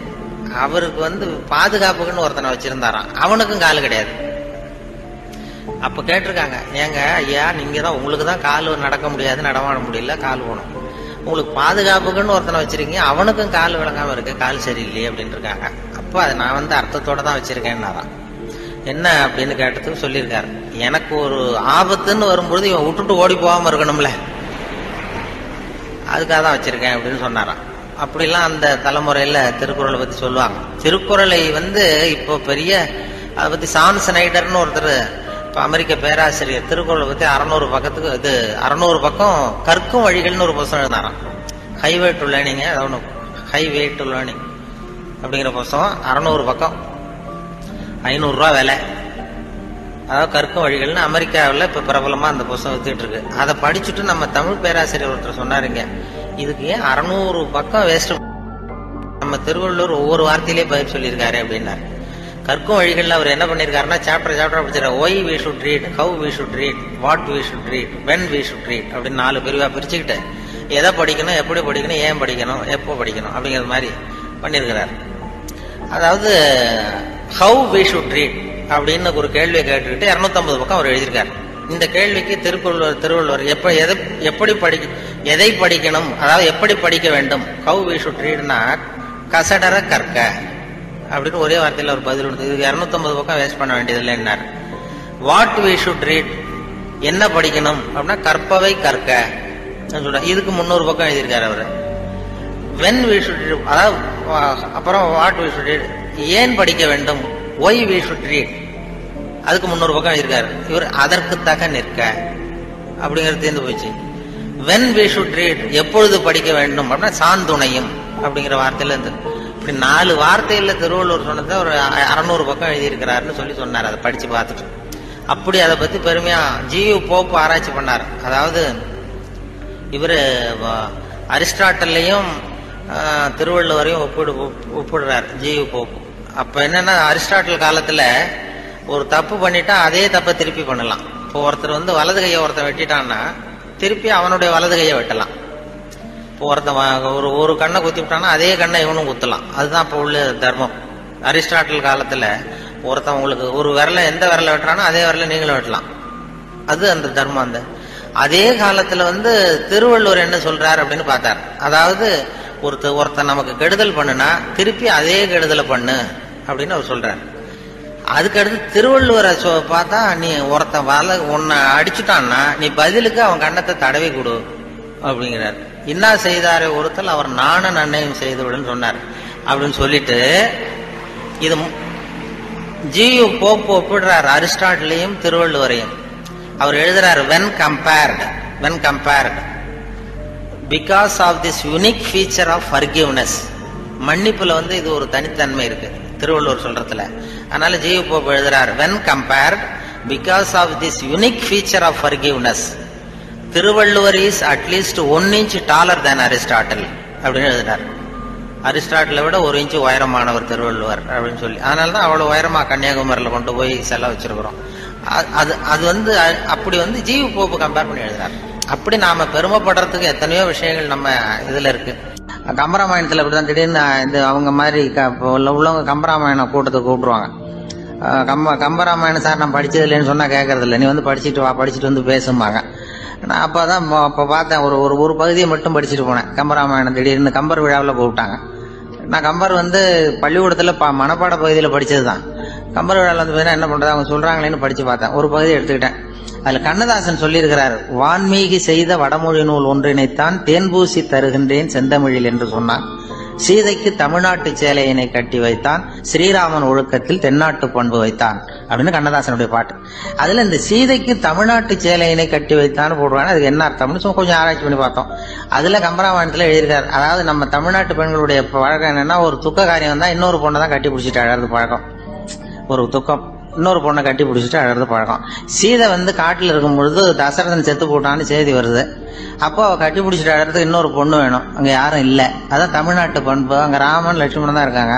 அவருக்கு வந்து பாதுகாப்புக்குன்னு ஒருத்தனை வச்சிருந்தாராம், அவனுக்கும் கால் கிடையாது. அப்ப கேட்டிருக்காங்க, ஏங்க ஐயா நீங்க தான், உங்களுக்கு தான் கால் நடக்க முடியாது, நடமாட முடியல, கால் ஊனம், உங்களுக்கு பாதுகாப்புக்குன்னு ஒருத்தனை வச்சிருக்கீங்க, அவனுக்கும் கால் விளங்காம இருக்கு, கால் சரியில்லையே அப்படின்னு இருக்காங்க. அப்ப அதை நான் வந்து அர்த்தத்தோட தான் வச்சிருக்கேன்னாராம். என்ன அப்படின்னு கேட்டதுக்கு சொல்லியிருக்காரு, எனக்கு ஒரு ஆபத்துன்னு வரும்பொழுது இவன் விட்டுட்டு ஓடி போகாம இருக்கணும்ல, அதுக்காக தான் வச்சிருக்கேன் அப்படின்னு சொன்னாராம். அப்படிலாம் அந்த தலைமுறையில திருக்குறளை பத்தி சொல்லுவாங்க. திருக்குறளை வந்து இப்போ பெரிய அதை பத்தி சான் ஸ்னைடர்னு ஒருத்தர், இப்ப அமெரிக்க பேராசிரியர், திருக்குறளை பத்தி 600 பக்கத்துக்கு இது 600 பக்கம் கற்கும் வழிகள்னு ஒரு புத்தகம் எழுதினாராம். Highway to learning, highway to learning அப்படிங்கிற புத்தகம் 600 பக்கம், 500 ரூபா விலை. அதாவது கற்கும் வழிகள்னு அமெரிக்காவில் இப்ப பிரபலமா அந்த புத்தகம் வித்துட்டு இருக்கு. அதை படிச்சுட்டு நம்ம தமிழ் பேராசிரியர் ஒருத்தர் சொன்னாருங்க, இதுக்கு ஏன் 600 பக்கம் வேஸ்ட், நம்ம திருவள்ளுவர் ஒவ்வொரு வார்த்தையிலே பதில் சொல்லியிருக்காரு அப்படின்னாரு. கற்கும் வழிகள்ல அவர் என்ன பண்ணிருக்காருன்னா, சாப்டர் படிச்சிருக்காரு. Why we should read, how we should read, what we should read, when we should read அப்படின்னு 4 பிரிவா பிரிச்சுக்கிட்டு எதை படிக்கணும், எப்படி படிக்கணும், ஏன் படிக்கணும், எப்போ படிக்கணும் அப்படிங்கிற மாதிரி பண்ணிருக்கிறார். அதாவது ஹவு வி ஷுட் ரீட் அப்படின்னு ஒரு கேள்வியை கேட்டுக்கிட்டு 250 பக்கம் அவர் எழுதியிருக்காரு. இந்த கேள்விக்கு திருவள்ளுவர் எதை படிக்கணும், அதாவது எப்படி படிக்க வேண்டும், ஹவு வி ஷுட் ரீட்னா கசடர கற்க அப்படின்னு ஒரே வார்த்தையில் ஒரு பதில் கொடுத்து, இதுக்கு 250 பக்கம் வேஸ்ட் பண்ண வேண்டியது இல்லைன்னாரு. வாட் வி ஷுட் ரீட், என்ன படிக்கணும் அப்படின்னா கற்பவை கற்க, இதுக்கு 300 பக்கம் எழுதியிருக்காரு அவரு. வென் வி ஷுட் ரீட், அதாவது அப்புறம் வாட் வி ஷுட் ரீட், ஏன் படிக்க வேண்டும், ஒய் வி ஷுட் ரீட், அதுக்கு 300 பக்கம் எழுதியிருக்காரு. இவர் அதற்கு தக நிற்க அப்படிங்கிறது தேர்ந்து போச்சு. வென் வி ஷுட் ரீட், எப்பொழுது படிக்க வேண்டும் அப்படின்னா சாந்துணையும் அப்படிங்கிற வார்த்தையில இருந்து, இப்படி 4 வார்த்தையில திருவள்ளுவர் சொன்னதை ஒரு 600 பக்கம் எழுதியிருக்கிறாருன்னு சொல்லி சொன்னார். அதை படிச்சு பார்த்துட்டு அப்படி அதை பத்தி பெருமையா ஜியு போப் ஆராய்ச்சி பண்ணார். அதாவது இவரு அரிஸ்டாட்டல்லையும் திருவள்ளுவரையும் ஒப்பிடுறார் ஜியு போப். அப்ப என்னன்னா, அரிஸ்டாட்டில் காலத்துல ஒரு தப்பு பண்ணிட்டா அதே தப்பை திருப்பி பண்ணலாம். இப்போ ஒருத்தர் வந்து வலது கையை ஒருத்தன் வெட்டிட்டான்னா திருப்பி அவனுடைய வலது கையை வெட்டலாம். இப்போ ஒருத்தன் ஒரு கண்ணை குத்தி விட்டான்னா அதே கண்ணை இவனும் குத்தலாம். அதுதான் இப்போ உள்ள தர்மம். அரிஸ்டாட்டில் காலத்துல ஒருத்தன் உங்களுக்கு ஒரு விரல எந்த விரல வெட்டுறானோ அதே விரல நீங்களும் வெட்டலாம். அது அந்த தர்மம். அதே காலத்துல திருவள்ளுவர் என்ன சொல்றாரு அப்படின்னு பார்த்தார். அதாவது ஒருத்தன் நமக்கு கெடுதல் பண்ணுனா திருப்பி அதே கெடுதலை பண்ணு அப்படின்னு அவர் சொல்றாரு. அதுக்கடுத்து திருவள்ளுவரை பார்த்தா, நீ ஒருத்தன் உன்னை அடிச்சுட்டான்னா நீ பதிலுக்கு அவன் கண்ணத்தை தடவி கொடு அப்படிங்கிறார். இன்னா செய்தாரே ஒருத்தல் அவர் நானும் நன்னையும் செய்து விடுன்னு சொன்னார். அப்படின்னு சொல்லிட்டு இது ஜியு போப் ஒப்பிடுறார் அரிஸ்டாட்டிலையும் திருவள்ளுவரையும். அவர் எழுதுறாரு, when compared because of this unique feature of forgiveness. மன்னிப்புல இது ஒரு தனித்தன்மை இருக்கு திருவள்ளுவர் சொல்றதுல. அதனால ஜியு போப் எழுதுறாரு, when compared because of this unique feature of forgiveness, Thiruvalluvar is at least 1 inch taller than Aristotle அப்படின்னு எழுதுறாரு. அரிஸ்டாட்டிலை விட 1 இன்ச்சு உயரமானவர் திருவள்ளுவர் அப்படின்னு சொல்லி. அதனாலதான் அவ்வளவு உயரமா கன்னியாகுமரியில கொண்டு போய் செல்ல வச்சிருக்கிறோம். அது அப்படி ஜியு போப்பு கம்பேர் பண்ணி எழுதுறாரு. அப்படி நாம பெருமைப்படுறதுக்கு எத்தனையோ விஷயங்கள் நம்ம இதுல இருக்கு. கம்பராமாயணத்துல அப்படிதான் திடீர்னு அவங்க மாதிரி உள்ளவங்க கம்பராமாயண கூட்டத்தை கூப்பிடுவாங்க. கம்பராமாயணம் சார் நான் படிச்சது இல்லைன்னு சொன்னா கேட்கறது இல்லை, நீ படிச்சுட்டு வா, படிச்சுட்டு பேசுமாங்க. நான் அப்ப பார்த்தேன், ஒரு பகுதியை மட்டும் படிச்சுட்டு போனேன். கம்பராமாயணம் திடீர்னு கம்பர் விழாவில் கூப்பிட்டாங்க. நான் கம்பர் பள்ளிக்கூடத்துல மனப்பாட பகுதியில படிச்சதுதான். கம்பர் விழாவில் என்ன பண்றது அவங்க சொல்றாங்களேன்னு படிச்சு பார்த்தேன். ஒரு பகுதி எடுத்துக்கிட்டேன். அதுல கண்ணதாசன் சொல்லியிருக்கிறார், வான்மீகி செய்த வடமொழி நூல் ஒன்றினைத்தான் தேன்பூசி தருகின்றேன் செந்தமிழில் என்று சொன்னான். சீதைக்கு தமிழ்நாட்டு சேலையினை கட்டி வைத்தான், ஸ்ரீராமன் ஒழுக்கத்தில் தென்னாட்டு பண்பு வைத்தான் அப்படின்னு கண்ணதாசனுடைய பாட்டு. அதுல இந்த சீதைக்கு தமிழ்நாட்டு சேலையினை கட்டி வைத்தான்னு போடுவாங்க. அதுக்கு என்ன அர்த்தம்னு கொஞ்சம் ஆராய்ச்சி பண்ணி பார்த்தோம். அதுல கம்பராமாயணத்துல எழுதியிருக்காரு, அதாவது நம்ம தமிழ்நாட்டு பெண்களுடைய பழக்கம் என்னன்னா, ஒரு துக்க காரியம் தான் இன்னொரு பொண்ணை தான் கட்டி பிடிச்சிட்டு அழறது பழக்கம். ஒரு துக்கம் இன்னொரு பொண்ணை கட்டி பிடிச்சிட்டு அழறது பழக்கம். சீதை காட்டுல இருக்கும் பொழுது தசரதன் செத்து போட்டான்னு செய்தி வருது. அப்போ அவ கட்டி பிடிச்சிட்டு அழறதுக்கு இன்னொரு பொண்ணு வேணும், அங்க யாரும் இல்ல. அதான் தமிழ்நாட்டு பண்பு. அங்க ராமன் லட்சுமணன் தான் இருக்காங்க.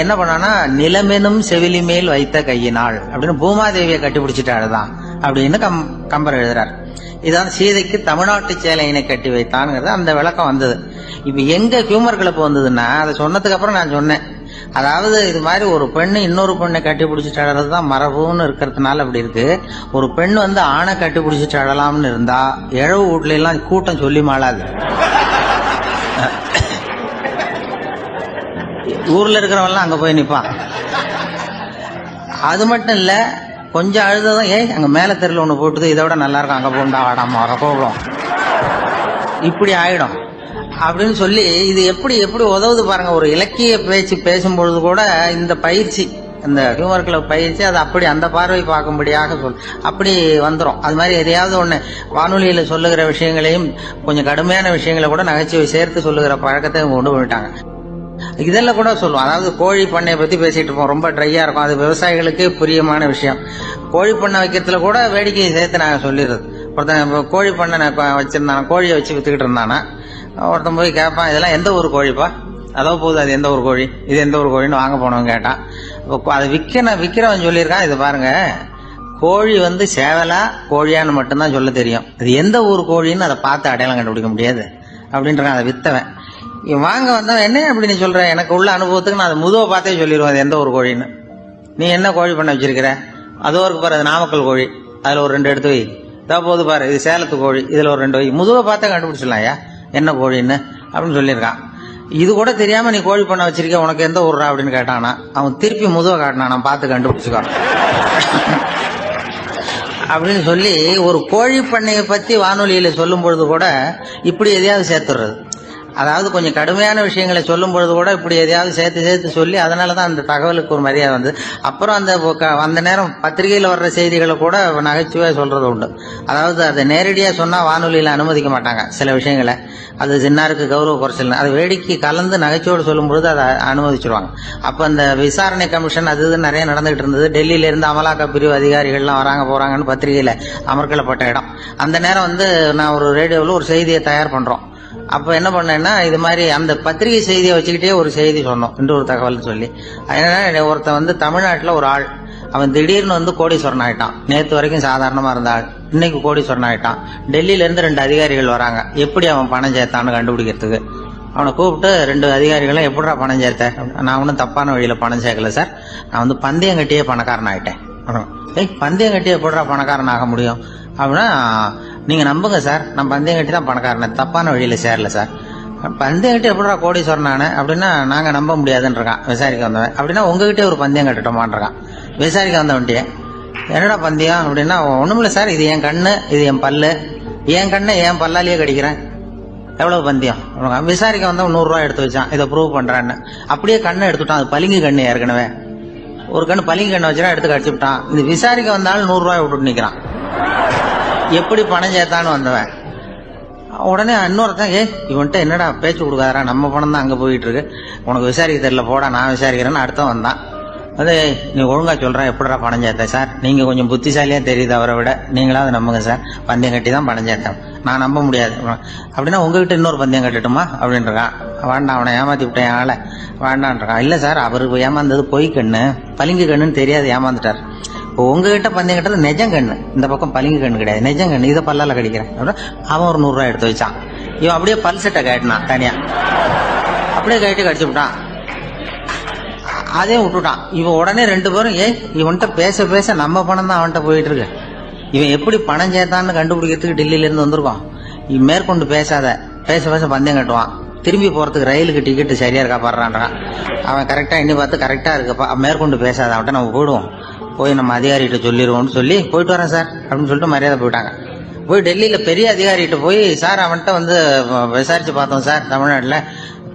என்ன பண்ணானா, நிலமெனும் செவிலி மேல் வைத்த கையினாள் அப்படின்னு பூமாதேவியை கட்டி பிடிச்சிட்டு அழுதான் அப்படின்னு கம்பர் எழுதுறார். இதான் சீதைக்கு தமிழ்நாட்டு சேலையினை கட்டி வைத்தான்ங்கிறது அந்த விளக்கம் வந்தது. இப்ப எங்க ஹியூமர் கிளப் வந்ததுன்னா, அதை சொன்னதுக்கு அப்புறம் நான் சொன்னேன், அதாவது இது மாதிரி ஒரு பெண்ணு இன்னொரு பெண்ணை கட்டி பிடிச்சிட்டு அழறதுதான் மரபுன்னு இருக்கிறதுனால அப்படி இருக்கு. ஒரு பெண் ஆணை கட்டி பிடிச்சிட்டு அழலாம்னு இருந்தா இழவு வீட்டுல எல்லாம் கூட்டம் சொல்லி மாளாது. ஊர்ல இருக்கிறவெல்லாம் அங்க போய் நிப்பான். அது மட்டும் இல்ல, கொஞ்சம் அழுததான், அங்க மேல தெருல ஒண்ணு போட்டுது, இதை விட நல்லா இருக்கும், அங்க போண்டா வாடாம வர கோபம், இப்படி ஆயிடும் அப்படின்னு சொல்லி இது எப்படி உதவுது பாருங்க. ஒரு இலக்கிய பேச்சு பேசும்பொழுது கூட இந்த பயிற்சி, இந்த ஹியூமர் கிளப் பயிற்சி, அது அப்படி அந்த பார்வை பார்க்கும்படியாக அப்படி வந்துடும். அது மாதிரி எதையாவது ஒண்ணு வானொலியில சொல்லுகிற விஷயங்களையும் கொஞ்சம் கடுமையான விஷயங்களை கூட நகைச்சுவை சேர்த்து சொல்லுகிற பழக்கத்தை கொண்டு போயிட்டாங்க. இதெல்லாம் கூட சொல்லுவோம். அதாவது கோழி பண்ணையை பத்தி பேசிட்டு இருப்போம், ரொம்ப ட்ரையா இருக்கும், அது விவசாயிகளுக்கு பிரியமான விஷயம். கோழி பண்ணை வைக்கிறதுல கூட வேடிக்கையை சேர்த்து நாங்க சொல்லிடுறது. ஒருத்தன் கோழி பண்ணை வச்சிருந்தானா, கோழியை வச்சு வித்துக்கிட்டு இருந்தானா, ஒருத்தன் போய் கேட்பான், இதெல்லாம் எந்த ஊர் கோழிப்பா, அதோ போகுது, அது எந்த ஊர் கோழி, இது எந்த ஊர் கோழின்னு வாங்க போனவன் கேட்டான். அதை விக்கிறவன் சொல்லியிருக்கான், இது பாருங்க, கோழி சேவலா கோழியான்னு மட்டும்தான் சொல்ல தெரியும், அது எந்த ஊர் கோழின்னு அதை பார்த்து அடையாளம் கண்டுபிடிக்க முடியாது அப்படின்றான் அதை வித்தவன். வாங்க வந்தவன், என்ன அப்படின்னு சொல்ற, எனக்கு உள்ள அனுபவத்துக்கு நான் அதை முதுவை பார்த்தே சொல்லிடுவேன் அது எந்த ஊர் கோழின்னு. நீ என்ன கோழி பண்ண வச்சிருக்கிற, அதோ இருக்கு பாரு, அது நாமக்கல் கோழி, அதுல ஒரு 2 எடுத்து வை, இதோ போது பாரு இது சேலத்து கோழி, இதுல ஒரு 2 வை, முதுவை பார்த்தே கண்டுபிடிச்சிடலாம் என்ன கோழின்னு அப்படின்னு சொல்லியிருக்கான். இது கூட தெரியாம நீ கோழி பண்ண வச்சிருக்க, உனக்கு எந்த ஊர்ரா அப்படின்னு கேட்டானா, அவன் திருப்பி முதுவை காட்டினான், நான் பார்த்து கண்டுபிடிச்சுக்கான் அப்படின்னு சொல்லி ஒரு கோழி பண்ணையை பத்தி வானொலியில சொல்லும் பொழுது கூட இப்படி எதையாவது சேர்த்துடுறது. அதாவது கொஞ்சம் கடுமையான விஷயங்களை சொல்லும் பொழுது கூட இப்படி எதையாவது சேர்த்து சொல்லி, அதனாலதான் அந்த தகவலுக்கு ஒரு மரியாதை வந்து. அப்புறம் அந்த நேரம் பத்திரிகையில் வர்ற செய்திகளை கூட நகைச்சுவையா சொல்றது உண்டு. அதாவது அதை நேரடியா சொன்னா வானொலியில அனுமதிக்க மாட்டாங்க சில விஷயங்களை, அது சின்னாருக்கு கௌரவ குறைச்சல், அதை வேடிக்கை கலந்து நகைச்சுவோடு சொல்லும் பொழுது அதை அனுமதிச்சிருவாங்க. அப்ப அந்த விசாரணை கமிஷன் அது நிறைய நடந்துகிட்டு இருந்தது. டெல்லியில இருந்து அமலாக்க பிரிவு அதிகாரிகள்லாம் வராங்க போறாங்கன்னு பத்திரிகையில அமர்க்கப்பட்ட இடம். அந்த நேரம் நான் ஒரு ரேடியோவில் ஒரு செய்தியை தயார் பண்றோம். அப்ப என்ன பண்ணேன்னா, இது மாதிரி அந்த பத்திரிகை செய்தியை வச்சுக்கிட்டே ஒரு செய்தி சொன்னோம், இன்னொரு தகவல் சொல்லி. அதனால ஒருத்தன் தமிழ்நாட்டுல ஒரு ஆள், அவன் திடீர்னு கோடீஸ்வரன் ஆயிட்டான். நேத்து வரைக்கும் சாதாரணமா இருந்த ஆள் இன்னைக்கு கோடீஸ்வரன் ஆயிட்டான். டெல்லியில இருந்து 2 அதிகாரிகள் வராங்க, எப்படி அவன் பணம் சேர்த்தான்னு கண்டுபிடிக்கிறதுக்கு. அவனை கூப்பிட்டு 2 அதிகாரிகளும் எப்படிடா பணம் சேர்த்த, நான் ஒன்னும் தப்பான வழியில பணம் சேர்க்கல சார், நான் பந்தயம் கட்டியே பணக்காரன் ஆயிட்டேன். பந்தயம் கட்டியே எப்படிடா பணக்காரன் ஆக முடியும் அப்படின்னா, நீங்க நம்புங்க சார், நான் பந்தயம் கட்டி தான் பணக்காரன், தப்பான வழியில சேரல சார். பந்தயம் கட்டி எப்படா கோடீஸ்வரன் நானு அப்படின்னா நாங்க நம்ப முடியாதுன்றான் விசாரிக்க வந்தவன். அப்படின்னா உங்ககிட்டே ஒரு பந்தயம் கட்டட்டோமான்றான் விசாரிக்க வந்தவன்ட்டியே. என்னடா பந்தயம் அப்படின்னா, ஒண்ணுமில்ல சார், இது என் கண்ணு, இது என் பல்லு, என் கண்ணை என் பல்லாலேயே கடிக்கிறேன், எவ்வளவு பந்தயம். விசாரிக்க வந்தா 100 ரூபாய் எடுத்து வச்சான், இதை ப்ரூவ் பண்றான்னு. அப்படியே கண்ணை எடுத்துட்டான். அது பளிங்கு கண்ணு, ஏற்கனவே ஒரு கண்ணு பளிங்கு கண்ணை வச்சுட்டா எடுத்து கடிச்சு விட்டான். இந்த விசாரிக்க வந்தாலும் 100 ரூபாய் விட்டுட்டு நிக்கிறான். எப்படி பணம் சேர்த்தான்னு வந்தவன். உடனே இன்னொருத்தன், இவன்ட்ட என்னடா பேச்சு கொடுக்காதரா, நம்ம பணம் தான் அங்க போயிட்டு இருக்கு, உனக்கு விசாரிக்க தெரியல, போடா நான் விசாரிக்கிறேன்னு அடுத்த வந்தான். அது நீ ஒழுங்கா சொல்றேன், எப்படிடா பணம் சேர்த்த சார், நீங்க கொஞ்சம் புத்திசாலியா தெரியுது அவரை விட, நீங்களாவது நம்புங்க சார், பந்தயம் கட்டி தான் பணம் சேர்த்தேன், நான் நம்ப முடியாது. அப்படின்னா உங்ககிட்ட இன்னொரு பந்தயம் கட்டட்டுமா அப்படின்றான். வேண்டாம், அவனை ஏமாத்தி விட்டேன் ஆளை, வேண்டான்றான். இல்ல சார், அவருக்கு ஏமாந்தது பொய் கண்ணு, பளிங்கு கண்ணுன்னு தெரியாது, ஏமாந்துட்டார். இப்போ உங்ககிட்ட பந்தயம் கட்டுறது நெஜம் கண்ணு, இந்த பக்கம் பளிங்கு கண்ணு கிடையாது, நெஜம் கண்ணு, இதை பல்லால கடிக்கிறேன். அவன் ஒரு 100 ரூபாய் எடுத்து வச்சான். இவன் அப்படியே பல்செட்டை கட்டினான் தனியா, அப்படியே கட்டி கடிச்சு விட்டான். அதே விட்டுட்டான். இவன் உடனே 2 பேரும், இவன்கிட்ட பேச பேச நம்ம பணம் தான் அவன்கிட்ட போயிட்டு இருக்கு, இவன் எப்படி பணம் சேர்த்தான்னு கண்டுபிடிக்கிறதுக்கு டெல்லியில இருந்து வந்திருக்கோம், மேற்கொண்டு பேசாத, பேச பேச பந்தயம் கட்டுவான். திரும்பி போறதுக்கு ரயிலுக்கு டிக்கெட்டு சரியா இருக்கா பாடுறான்றான். அவன் கரெக்டா எண்ணி பார்த்து கரெக்டா இருக்குப்பா, மேற்கொண்டு பேசாத, அவன்கிட்ட நம்ம போயிடுவோம், போய் நம்ம அதிகாரிகிட்ட சொல்லிடுவோம்னு சொல்லி போயிட்டு வரேன் சார் அப்படின்னு சொல்லிட்டு மரியாதை போயிட்டாங்க. போய் டெல்லியில பெரிய அதிகாரிகிட்ட போய், சார் அவன்கிட்ட வந்து விசாரிச்சு பார்த்தோம் சார், தமிழ்நாட்டுல